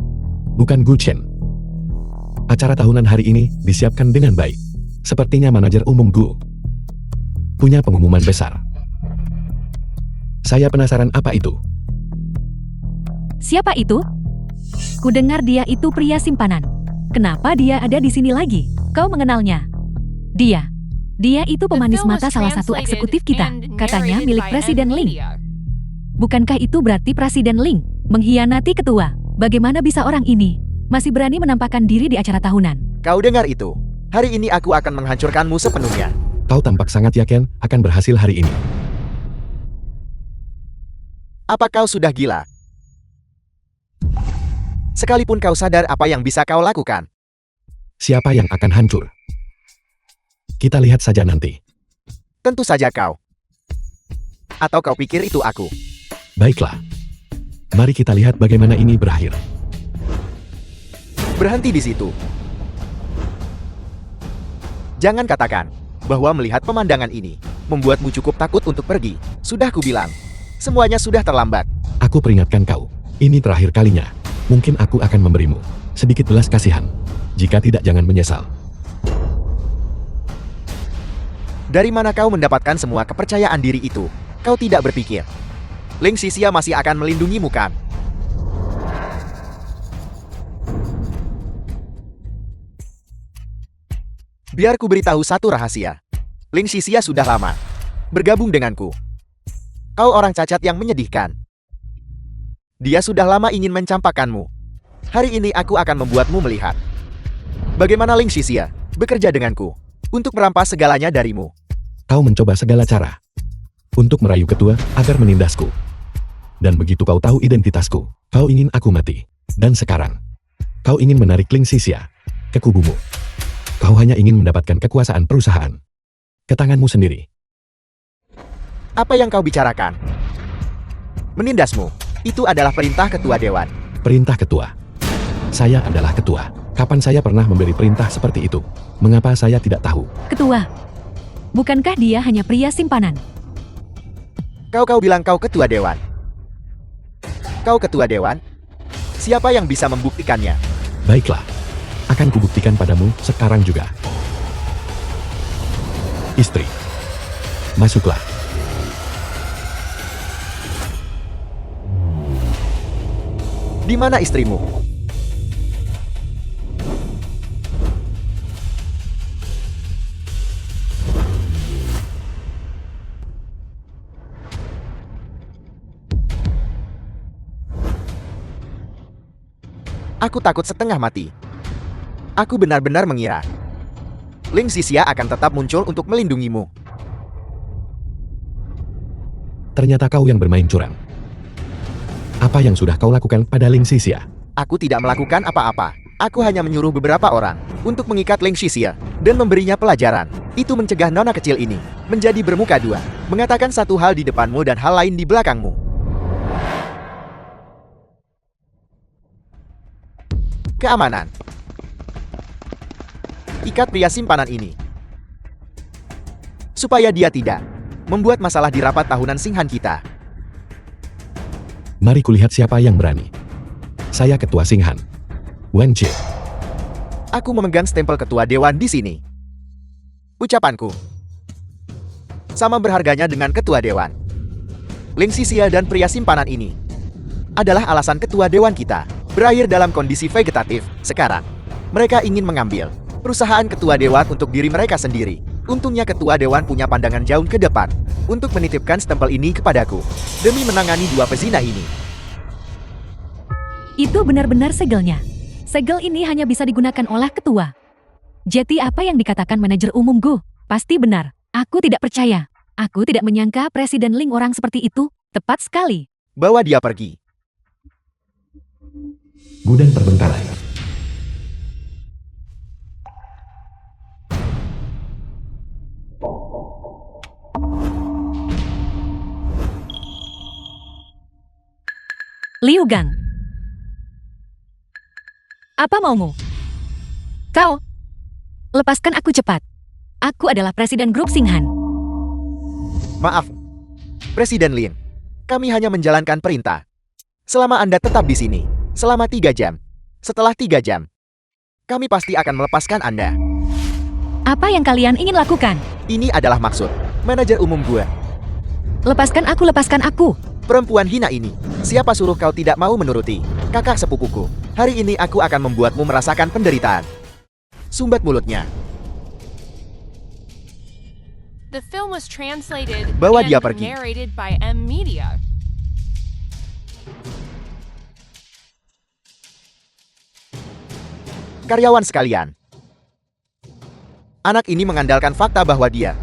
Bukan Gu Chen. Acara tahunan hari ini disiapkan dengan baik. Sepertinya manajer umum Gu punya pengumuman besar. Saya penasaran apa itu. Siapa itu? Kudengar dia itu pria simpanan. Kenapa dia ada di sini lagi? Kau mengenalnya? Dia itu The pemanis film mata was salah satu translated eksekutif kita. and Katanya narrated milik by Presiden Ling. Media. Bukankah itu berarti Presiden Ling mengkhianati ketua? Bagaimana bisa orang ini masih berani menampakkan diri di acara tahunan? Kau dengar itu? Hari ini aku akan menghancurkanmu sepenuhnya. Kau tampak sangat yakin akan berhasil hari ini. Apa kau sudah gila? Sekalipun kau sadar apa yang bisa kau lakukan. Siapa yang akan hancur? Kita lihat saja nanti. Tentu saja kau. Atau kau pikir itu aku? Baiklah. Mari kita lihat bagaimana ini berakhir. Berhenti di situ. Jangan katakan bahwa melihat pemandangan ini membuatmu cukup takut untuk pergi. Sudah kubilang, semuanya sudah terlambat. Aku peringatkan kau. Ini terakhir kalinya. Mungkin aku akan memberimu sedikit belas kasihan. Jika tidak, jangan menyesal. Dari mana kau mendapatkan semua kepercayaan diri itu? Kau tidak berpikir Ling Xixia masih akan melindungimu kan? Biar ku beritahu satu rahasia. Ling Xixia sudah lama bergabung denganku. Kau orang cacat yang menyedihkan. Dia sudah lama ingin mencampakkanmu. Hari ini aku akan membuatmu melihat bagaimana Ling Xixia bekerja denganku untuk merampas segalanya darimu. Kau mencoba segala cara untuk merayu ketua agar menindasku. Dan begitu kau tahu identitasku, kau ingin aku mati. Dan sekarang, kau ingin menarik Ling Xixia ke kubumu. Kau hanya ingin mendapatkan kekuasaan perusahaan ke tanganmu sendiri. Apa yang kau bicarakan? Menindasmu, itu adalah perintah ketua dewan. Perintah ketua. Saya adalah ketua. Kapan saya pernah memberi perintah seperti itu? Mengapa saya tidak tahu? Ketua, bukankah dia hanya pria simpanan? Kau bilang kau ketua dewan. Kau ketua dewan? Siapa yang bisa membuktikannya? Baiklah, akan kubuktikan padamu sekarang juga. Istri, masuklah. Di mana istrimu? Aku takut setengah mati. Aku benar-benar mengira Ling Xixia akan tetap muncul untuk melindungimu. Ternyata kau yang bermain curang. Apa yang sudah kau lakukan pada Ling Xixia? Aku tidak melakukan apa-apa. Aku hanya menyuruh beberapa orang untuk mengikat Ling Xixia dan memberinya pelajaran. Itu mencegah nona kecil ini menjadi bermuka dua, mengatakan satu hal di depanmu dan hal lain di belakangmu. Keamanan. Ikat pria simpanan ini supaya dia tidak membuat masalah di rapat tahunan Singhan kita. Mari kulihat siapa yang berani. Saya ketua Singhan, Wen Jie. Aku memegang stempel ketua dewan di sini. Ucapanku sama berharganya dengan ketua dewan. Ling Xixia dan pria simpanan ini adalah alasan ketua dewan kita berakhir dalam kondisi vegetatif. Sekarang, mereka ingin mengambil perusahaan ketua dewan untuk diri mereka sendiri. Untungnya ketua dewan punya pandangan jauh ke depan untuk menitipkan stempel ini kepadaku demi menangani dua pezina ini. Itu benar-benar segelnya. Segel ini hanya bisa digunakan oleh ketua. Jadi apa yang dikatakan manajer umum Go? Pasti benar. Aku tidak percaya. Aku tidak menyangka Presiden Ling orang seperti itu. Tepat sekali. Bawa dia pergi. Gudang terbengkalai. Liu Gang. Apa maumu? Kau. Lepaskan aku cepat. Aku adalah Presiden Grup Singhan. Maaf, Presiden Lin. Kami hanya menjalankan perintah. Selama Anda tetap di sini, selama 3 jam. Setelah 3 jam, kami pasti akan melepaskan Anda. Apa yang kalian ingin lakukan? Ini adalah maksud manajer umum gue. Lepaskan aku, lepaskan aku. Perempuan hina ini, siapa suruh kau tidak mau menuruti? Kakak sepupuku, hari ini aku akan membuatmu merasakan penderitaan. Sumbat mulutnya. The film was translated Bawa dia and pergi. narrated by M Media. Karyawan sekalian, anak ini mengandalkan fakta bahwa dia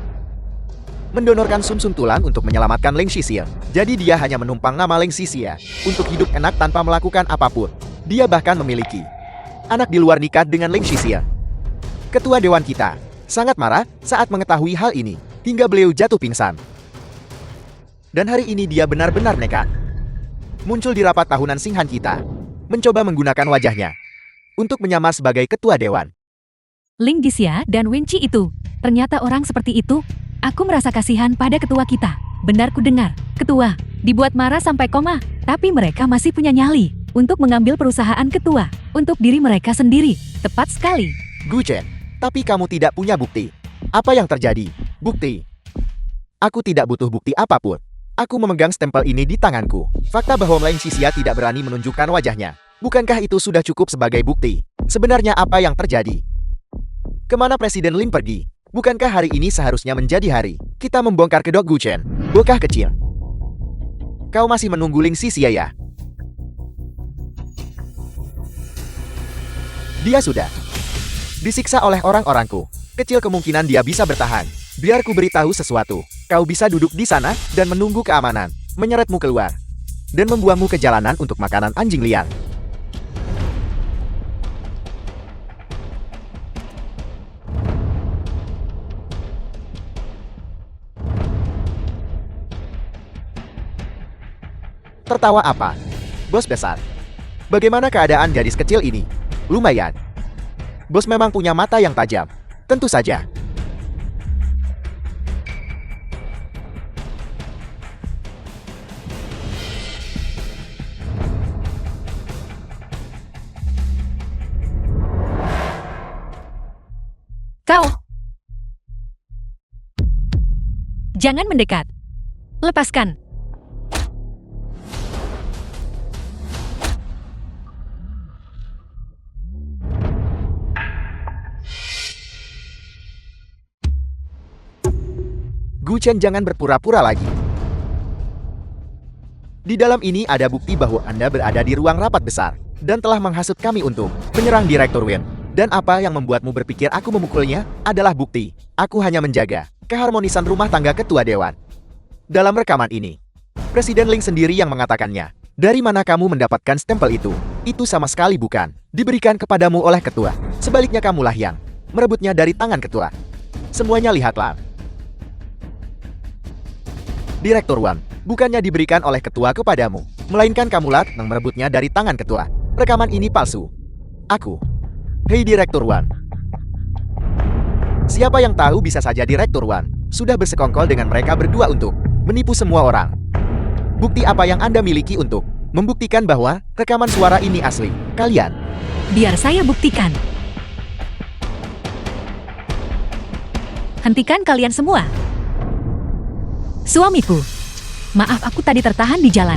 mendonorkan sumsum tulang untuk menyelamatkan Ling Xixia. Jadi dia hanya menumpang nama Ling Xixia untuk hidup enak tanpa melakukan apapun. Dia bahkan memiliki anak di luar nikah dengan Ling Xixia. Ketua dewan kita sangat marah saat mengetahui hal ini, hingga beliau jatuh pingsan. Dan hari ini dia benar-benar nekat muncul di rapat tahunan Singhan kita, mencoba menggunakan wajahnya untuk menyamar sebagai ketua dewan. Ling Xixia dan Wen Qi itu, ternyata orang seperti itu. Aku merasa kasihan pada ketua kita. Benar ku dengar, ketua dibuat marah sampai koma, tapi mereka masih punya nyali untuk mengambil perusahaan ketua untuk diri mereka sendiri. Tepat sekali. Gu Chen, tapi kamu tidak punya bukti. Apa yang terjadi? Bukti. Aku tidak butuh bukti apapun. Aku memegang stempel ini di tanganku. Fakta bahwa Ling Xixia tidak berani menunjukkan wajahnya. Bukankah itu sudah cukup sebagai bukti? Sebenarnya apa yang terjadi? Kemana Presiden Lin pergi? Bukankah hari ini seharusnya menjadi hari kita membongkar kedok Gu Chen? Bocah kecil. Kau masih menunggu Ling Xixia ya? Dia sudah disiksa oleh orang-orangku. Kecil kemungkinan dia bisa bertahan. Biar ku beritahu sesuatu. Kau bisa duduk di sana dan menunggu keamanan, menyeretmu keluar, dan membuangmu ke jalanan untuk makanan anjing liar. Tertawa apa? Bos besar. Bagaimana keadaan gadis kecil ini? Lumayan. Bos memang punya mata yang tajam. Tentu saja. Kau. Jangan mendekat. Lepaskan. Gu Chen, jangan berpura-pura lagi. Di dalam ini ada bukti bahwa Anda berada di ruang rapat besar dan telah menghasut kami untuk menyerang Direktur Win. Dan apa yang membuatmu berpikir aku memukulnya adalah bukti. Aku hanya menjaga keharmonisan rumah tangga ketua dewan. Dalam rekaman ini, Presiden Ling sendiri yang mengatakannya. Dari mana kamu mendapatkan stempel itu? Itu sama sekali bukan diberikan kepadamu oleh ketua. Sebaliknya kamulah yang merebutnya dari tangan ketua. Semuanya lihatlah. Direktur Wan, bukannya diberikan oleh ketua kepadamu, melainkan kamulah yang merebutnya dari tangan ketua. Rekaman ini palsu. Aku. Hei Direktur Wan. Siapa yang tahu, bisa saja Direktur Wan sudah bersekongkol dengan mereka berdua untuk menipu semua orang. Bukti apa yang Anda miliki untuk membuktikan bahwa rekaman suara ini asli? Kalian. Biar saya buktikan. Hentikan kalian semua. Suamiku. Maaf, aku tadi tertahan di jalan.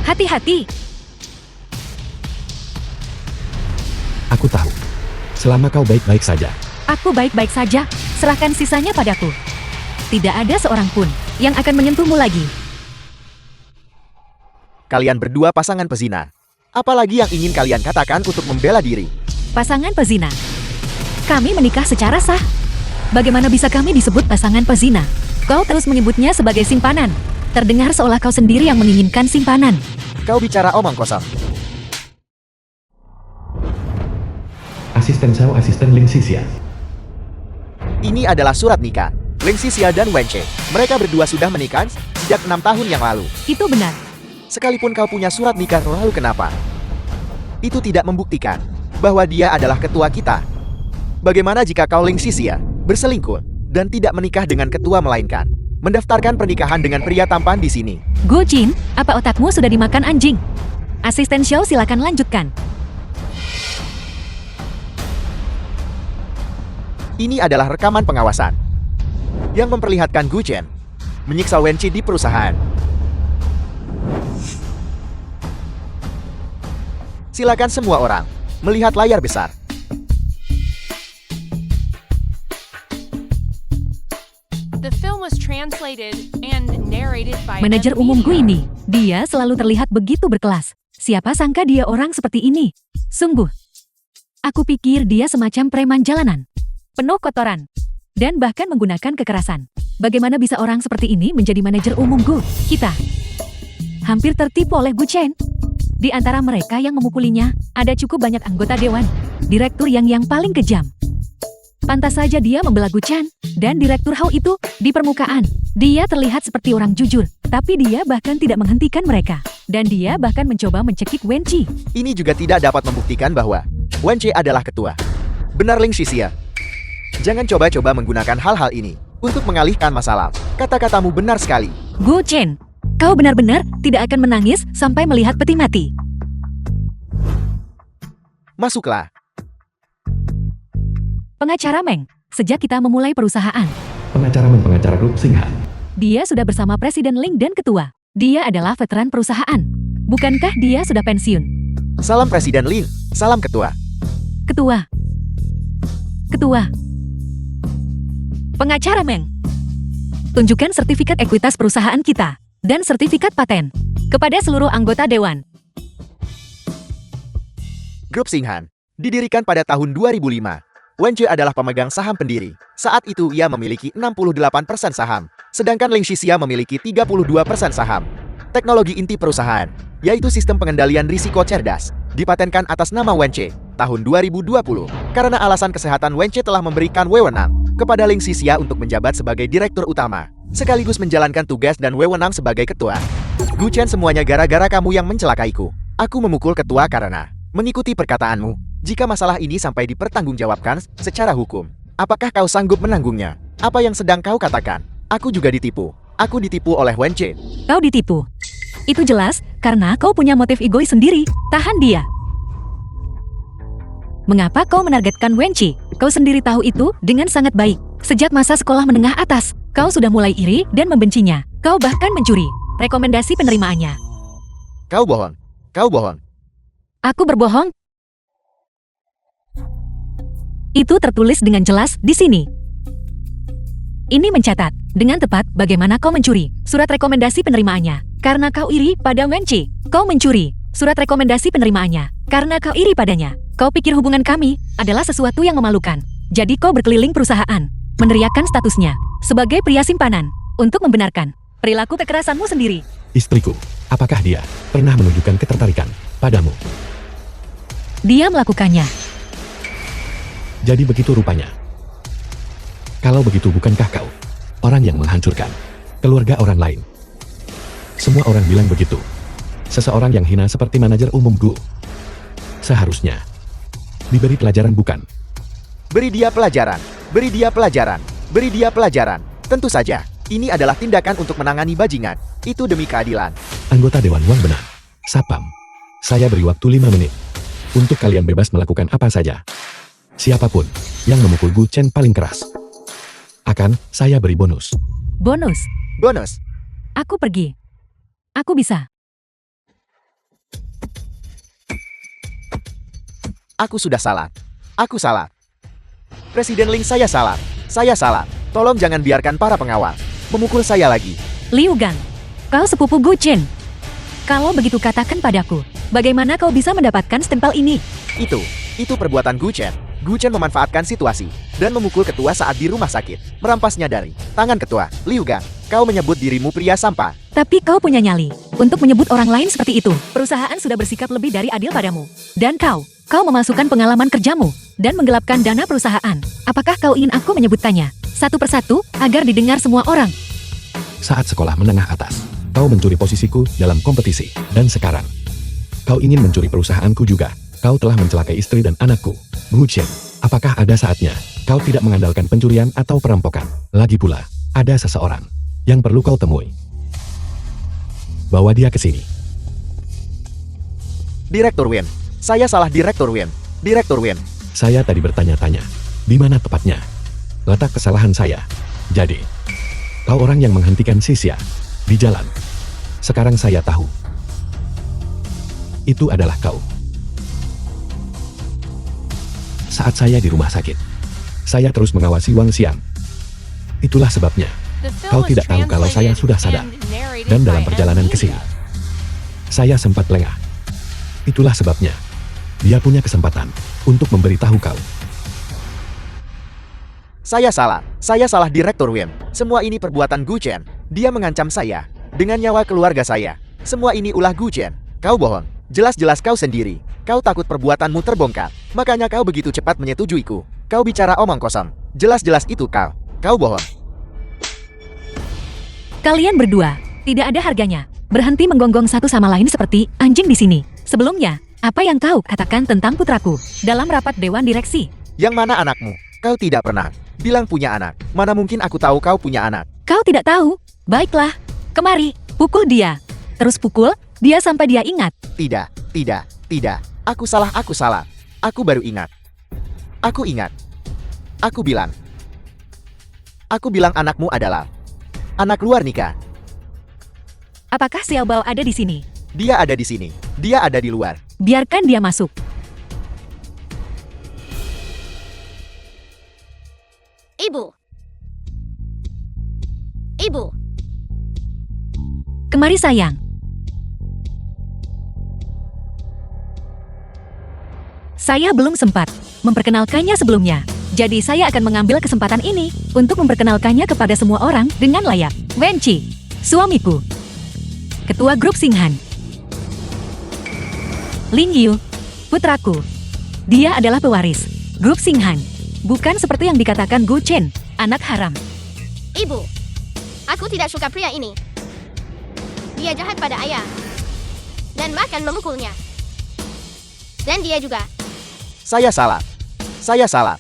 Hati-hati. Aku tahu. Selama kau baik-baik saja. Aku baik-baik saja. Serahkan sisanya padaku. Tidak ada seorang pun yang akan menyentuhmu lagi. Kalian berdua pasangan pezina. Apalagi yang ingin kalian katakan untuk membela diri? Pasangan pezina. Kami menikah secara sah. Bagaimana bisa kami disebut pasangan pezina? Kau terus menyebutnya sebagai simpanan. Terdengar seolah kau sendiri yang menginginkan simpanan. Kau bicara omong kosong. Asisten Xiao, asisten Ling Xixia. Ini adalah surat nikah. Ling Xixia dan Wen Che. Mereka berdua sudah menikah sejak 6 tahun yang lalu. Itu benar. Sekalipun kau punya surat nikah, lalu kenapa? Itu tidak membuktikan bahwa dia adalah ketua kita. Bagaimana jika kau Ling Xixia berselingkuh dan tidak menikah dengan ketua, melainkan mendaftarkan pernikahan dengan pria tampan di sini? Gu Jin, apa otakmu sudah dimakan anjing? Asisten Xiao, silakan lanjutkan. Ini adalah rekaman pengawasan yang memperlihatkan Gu Chen menyiksa Wen Qi di perusahaan. Silakan semua orang melihat layar besar. The film was translated and narrated by Manajer M umumku Media. ini, dia selalu terlihat begitu berkelas. Siapa sangka dia orang seperti ini? Sungguh. Aku pikir dia semacam preman jalanan. Penuh kotoran. Dan bahkan menggunakan kekerasan. Bagaimana bisa orang seperti ini menjadi manajer umum Gu? Kita hampir tertipu oleh Gu Chen. Di antara mereka yang memukulinya, ada cukup banyak anggota dewan. Direktur yang paling kejam. Pantas saja dia membela Gu Chen. Dan Direktur Hao itu, di permukaan, dia terlihat seperti orang jujur. Tapi dia bahkan tidak menghentikan mereka. Dan dia bahkan mencoba mencekik Wen Qi. Ini juga tidak dapat membuktikan bahwa Wen Qi adalah ketua. Benar Ling Xixia. Jangan coba-coba menggunakan hal-hal ini untuk mengalihkan masalah. Kata-katamu benar sekali. Gu Chen, kau benar-benar tidak akan menangis sampai melihat peti mati. Masuklah. Pengacara Meng, sejak kita memulai perusahaan, Pengacara grup Singhan. dia sudah bersama Presiden Ling dan Ketua. Dia adalah veteran perusahaan. Bukankah dia sudah pensiun? Salam Presiden Lin. Salam Ketua. Ketua. Pengacara Meng, tunjukkan sertifikat ekuitas perusahaan kita dan sertifikat paten kepada seluruh anggota dewan. Grup Singhan. Didirikan pada tahun 2005. Wenche adalah pemegang saham pendiri. Saat itu ia memiliki 68% saham, sedangkan Ling Xixia memiliki 32% saham. Teknologi inti perusahaan, yaitu sistem pengendalian risiko cerdas, dipatenkan atas nama Wenche tahun 2020. Karena alasan kesehatan, Wenche telah memberikan wewenang kepada Ling Xixia untuk menjabat sebagai direktur utama, sekaligus menjalankan tugas dan wewenang sebagai ketua. Gu Chen, semuanya gara-gara kamu yang mencelakaiku. Aku memukul ketua karena mengikuti perkataanmu. Jika masalah ini sampai dipertanggungjawabkan secara hukum, apakah kau sanggup menanggungnya? Apa yang sedang kau katakan? Aku juga ditipu. Aku ditipu oleh Wenche. Kau ditipu. Itu jelas, karena kau punya motif egois sendiri. Tahan dia. Mengapa kau menargetkan Wenche? Kau sendiri tahu itu dengan sangat baik. Sejak masa sekolah menengah atas, kau sudah mulai iri dan membencinya. Kau bahkan mencuri rekomendasi penerimaannya. Kau bohong. Kau bohong. Aku berbohong? Itu tertulis dengan jelas di sini. Ini mencatat dengan tepat bagaimana kau mencuri surat rekomendasi penerimaannya. Karena kau iri pada Wenche, kau mencuri surat rekomendasi penerimaannya. Karena kau iri padanya, kau pikir hubungan kami adalah sesuatu yang memalukan. Jadi kau berkeliling perusahaan, meneriakkan statusnya sebagai pria simpanan untuk membenarkan perilaku kekerasanmu sendiri. Istriku, apakah dia pernah menunjukkan ketertarikan padamu? Dia melakukannya. Jadi begitu rupanya. Kalau begitu, bukankah kau orang yang menghancurkan keluarga orang lain? Semua orang bilang begitu. Seseorang yang hina seperti manajer umum Gu seharusnya diberi pelajaran, bukan? Beri dia pelajaran. Beri dia pelajaran. Beri dia pelajaran. Tentu saja, ini adalah tindakan untuk menangani bajingan. Itu demi keadilan. Anggota Dewan Wang benar. Sapam, saya beri waktu 5 menit untuk kalian bebas melakukan apa saja. Siapapun yang memukul Gu Chen paling keras, akan saya beri bonus. Bonus. Bonus. Aku pergi. Aku bisa. Aku sudah salah. Aku salah. Presiden Ling, saya salah. Saya salah. Tolong jangan biarkan para pengawal memukul saya lagi. Liu Gang, kau sepupu Gu Chen. Kalau begitu katakan padaku, bagaimana kau bisa mendapatkan stempel ini? Itu perbuatan Gu Chen. Gu Chen memanfaatkan situasi dan memukul ketua saat di rumah sakit, merampasnya dari tangan ketua. Liu Gang, kau menyebut dirimu pria sampah. Tapi kau punya nyali untuk menyebut orang lain seperti itu. Perusahaan sudah bersikap lebih dari adil padamu. Dan kau memasukkan pengalaman kerjamu dan menggelapkan dana perusahaan. Apakah kau ingin aku menyebutkannya satu persatu agar didengar semua orang? Saat sekolah menengah atas, kau mencuri posisiku dalam kompetisi. Dan sekarang, kau ingin mencuri perusahaanku juga. Kau telah mencelakai istri dan anakku. Gu Chen, apakah ada saatnya kau tidak mengandalkan pencurian atau perampokan? Lagi pula, ada seseorang yang perlu kau temui. Bawa dia ke sini. Direktur Wen. Saya salah, Direktur Wen. Direktur Wen. Saya tadi bertanya-tanya, di mana tepatnya letak kesalahan saya. Jadi, kau orang yang menghentikan Xixia di jalan. Sekarang saya tahu. Itu adalah kau. Saat saya di rumah sakit, saya terus mengawasi Wang Xiang. Itulah sebabnya The film kau was tidak tahu kalau saya translated sudah sadar. and narrated Dan dalam by perjalanan ke sini, saya sempat lengah. Itulah sebabnya dia punya kesempatan untuk memberitahu kau. Saya salah, Direktur Wen. Semua ini perbuatan Gu Chen. Dia mengancam saya dengan nyawa keluarga saya. Semua ini ulah Gu Chen. Kau bohong. Jelas-jelas kau sendiri. Kau takut perbuatanmu terbongkar. Makanya kau begitu cepat menyetujuiku. Kau bicara omong kosong. Jelas-jelas itu kau. Kau bohong. Kalian berdua tidak ada harganya. Berhenti menggonggong satu sama lain seperti anjing di sini. Sebelumnya, apa yang kau katakan tentang putraku dalam rapat dewan direksi? Yang mana anakmu? Kau tidak pernah bilang punya anak. Mana mungkin aku tahu kau punya anak? Kau tidak tahu? Baiklah, kemari, pukul dia. Terus pukul dia sampai dia ingat. Tidak. Aku salah. Aku baru ingat. Aku ingat. Aku bilang anakmu adalah anak luar nikah. Apakah Xiao Bao ada di sini? Dia ada di sini. Dia ada di luar. Biarkan dia masuk. Ibu. Kemari sayang. Saya belum sempat memperkenalkannya sebelumnya. Jadi saya akan mengambil kesempatan ini untuk memperkenalkannya kepada semua orang dengan layak. Wenqi, suamiku. Ketua grup Singhan. Lin Yu, putraku. Dia adalah pewaris grup Singhan. Bukan seperti yang dikatakan Gu Chen, anak haram. Ibu, aku tidak suka pria ini. Dia jahat pada ayah. Dan makan memukulnya. Dan dia juga. Saya salah. Saya salah.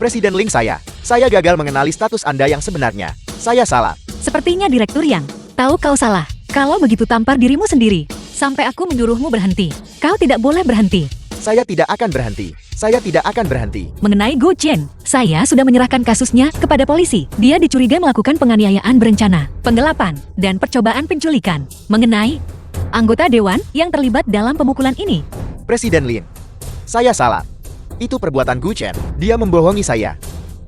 Presiden Ling saya gagal mengenali status Anda yang sebenarnya. Saya salah. Sepertinya Direktur Yang tahu kau salah. Kalau begitu tampar dirimu sendiri. Sampai aku menyuruhmu berhenti. Kau tidak boleh berhenti. Saya tidak akan berhenti. Saya tidak akan berhenti. Mengenai Gu Chen, saya sudah menyerahkan kasusnya kepada polisi. Dia dicurigai melakukan penganiayaan berencana, penggelapan, dan percobaan penculikan. Mengenai anggota dewan yang terlibat dalam pemukulan ini. Presiden Lin, saya salah. Itu perbuatan Gu Chen. Dia membohongi saya.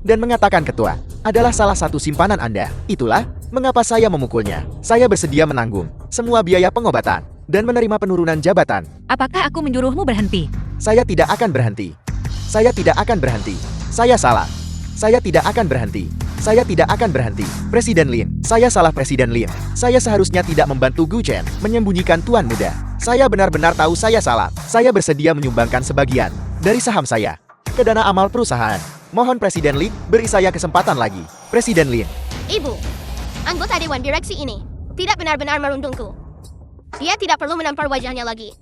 Dan mengatakan ketua adalah salah satu simpanan Anda. Itulah mengapa saya memukulnya. Saya bersedia menanggung semua biaya pengobatan dan menerima penurunan jabatan. Apakah aku menyuruhmu berhenti? Saya tidak akan berhenti. Saya tidak akan berhenti. Saya salah. Saya tidak akan berhenti. Saya tidak akan berhenti. Presiden Lin, saya salah Presiden Lin. Saya seharusnya tidak membantu Gu Chen menyembunyikan Tuan Muda. Saya benar-benar tahu saya salah. Saya bersedia menyumbangkan sebagian dari saham saya ke dana amal perusahaan. Mohon Presiden Lin beri saya kesempatan lagi. Presiden Lin. Ibu, anggota dewan direksi ini tidak benar-benar merundungku. Dia tidak perlu menampar wajahnya lagi.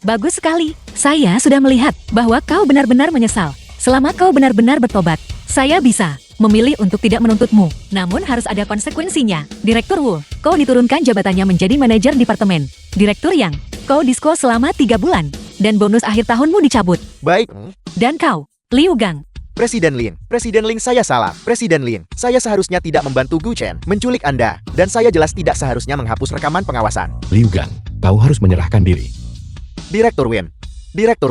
Bagus sekali. Saya sudah melihat bahwa kau benar-benar menyesal. Selama kau benar-benar bertobat, saya bisa memilih untuk tidak menuntutmu. Namun harus ada konsekuensinya. Direktur Wu, kau diturunkan jabatannya menjadi manajer departemen. Direktur Yang, kau diskors selama 3 bulan. Dan bonus akhir tahunmu dicabut. Baik. Dan kau, Liu Gang. Presiden Lin, saya salah. Presiden Lin, saya seharusnya tidak membantu Gu Chen menculik Anda. Dan saya jelas tidak seharusnya menghapus rekaman pengawasan. Liu Gang, kau harus menyerahkan diri. Direktur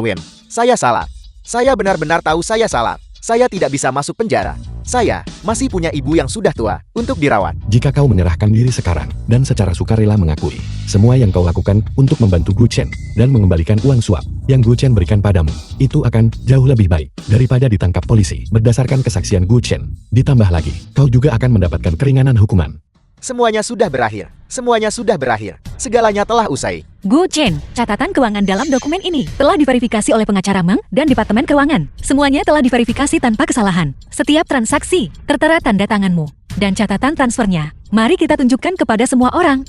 Win, saya salah. Saya benar-benar tahu saya salah. Saya tidak bisa masuk penjara. Saya masih punya ibu yang sudah tua untuk dirawat. Jika kau menyerahkan diri sekarang dan secara sukarela mengakui semua yang kau lakukan untuk membantu Gu Chen dan mengembalikan uang suap yang Gu Chen berikan padamu, itu akan jauh lebih baik daripada ditangkap polisi berdasarkan kesaksian Gu Chen. Ditambah lagi, kau juga akan mendapatkan keringanan hukuman. Semuanya sudah berakhir. Semuanya sudah berakhir. Segalanya telah usai. Gu Chen, catatan keuangan dalam dokumen ini telah diverifikasi oleh pengacara Meng dan Departemen Keuangan. Semuanya telah diverifikasi tanpa kesalahan. Setiap transaksi tertera tanda tanganmu dan catatan transfernya. Mari kita tunjukkan kepada semua orang.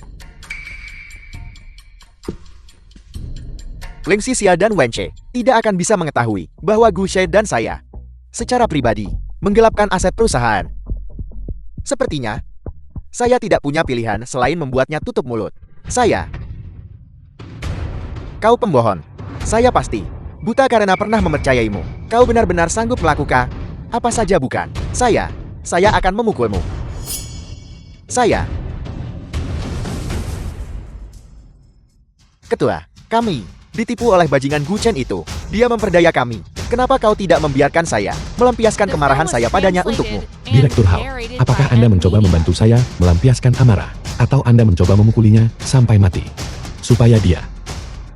Ling Xixia dan Wenqi tidak akan bisa mengetahui bahwa Gu She dan saya secara pribadi menggelapkan aset perusahaan. Sepertinya saya tidak punya pilihan selain membuatnya tutup mulut. Kau pembohong. Saya pasti buta karena pernah mempercayaimu. Kau benar-benar sanggup melakukan apa saja bukan? Saya akan memukulmu. Ketua, kami ditipu oleh bajingan Gu Chen itu. Dia memperdaya kami. Kenapa kau tidak membiarkan saya melampiaskan kemarahan saya padanya untukmu? Direktur Hao, apakah Anda mencoba membantu saya melampiaskan amarah? Atau Anda mencoba memukulinya sampai mati? Supaya dia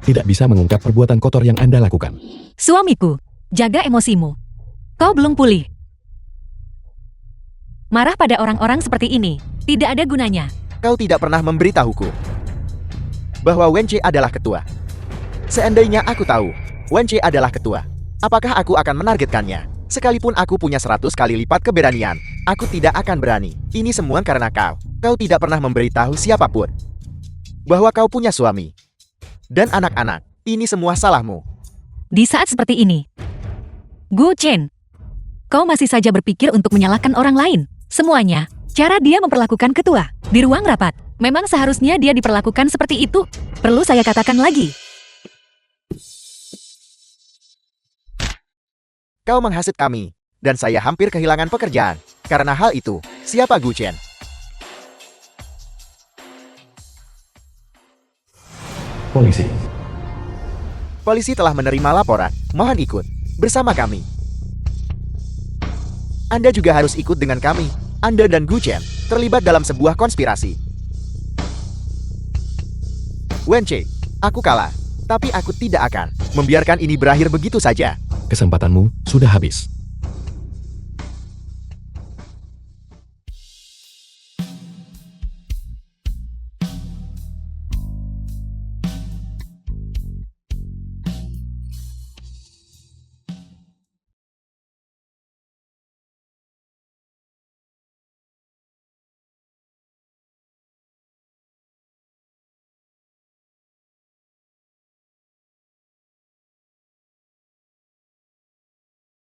tidak bisa mengungkap perbuatan kotor yang Anda lakukan. Suamiku, jaga emosimu. Kau belum pulih. Marah pada orang-orang seperti ini tidak ada gunanya. Kau tidak pernah memberitahuku bahwa Wenqi adalah ketua. Seandainya aku tahu Wenqi adalah ketua, apakah aku akan menargetkannya? Sekalipun aku punya 100 kali lipat keberanian, aku tidak akan berani. Ini semua karena kau. Kau tidak pernah memberitahu siapapun bahwa kau punya suami dan anak-anak. Ini semua salahmu. Di saat seperti ini, Gu Chen, kau masih saja berpikir untuk menyalahkan orang lain. Semuanya, cara dia memperlakukan ketua di ruang rapat. Memang seharusnya dia diperlakukan seperti itu. Perlu saya katakan lagi. Kau menghasut kami, dan saya hampir kehilangan pekerjaan. Karena hal itu, siapa Gu Chen? Polisi. Polisi telah menerima laporan. Mohon ikut bersama kami. Anda juga harus ikut dengan kami. Anda dan Gu Chen terlibat dalam sebuah konspirasi. Wenqi, Aku kalah. Tapi aku tidak akan membiarkan ini berakhir begitu saja. Kesempatanmu sudah habis.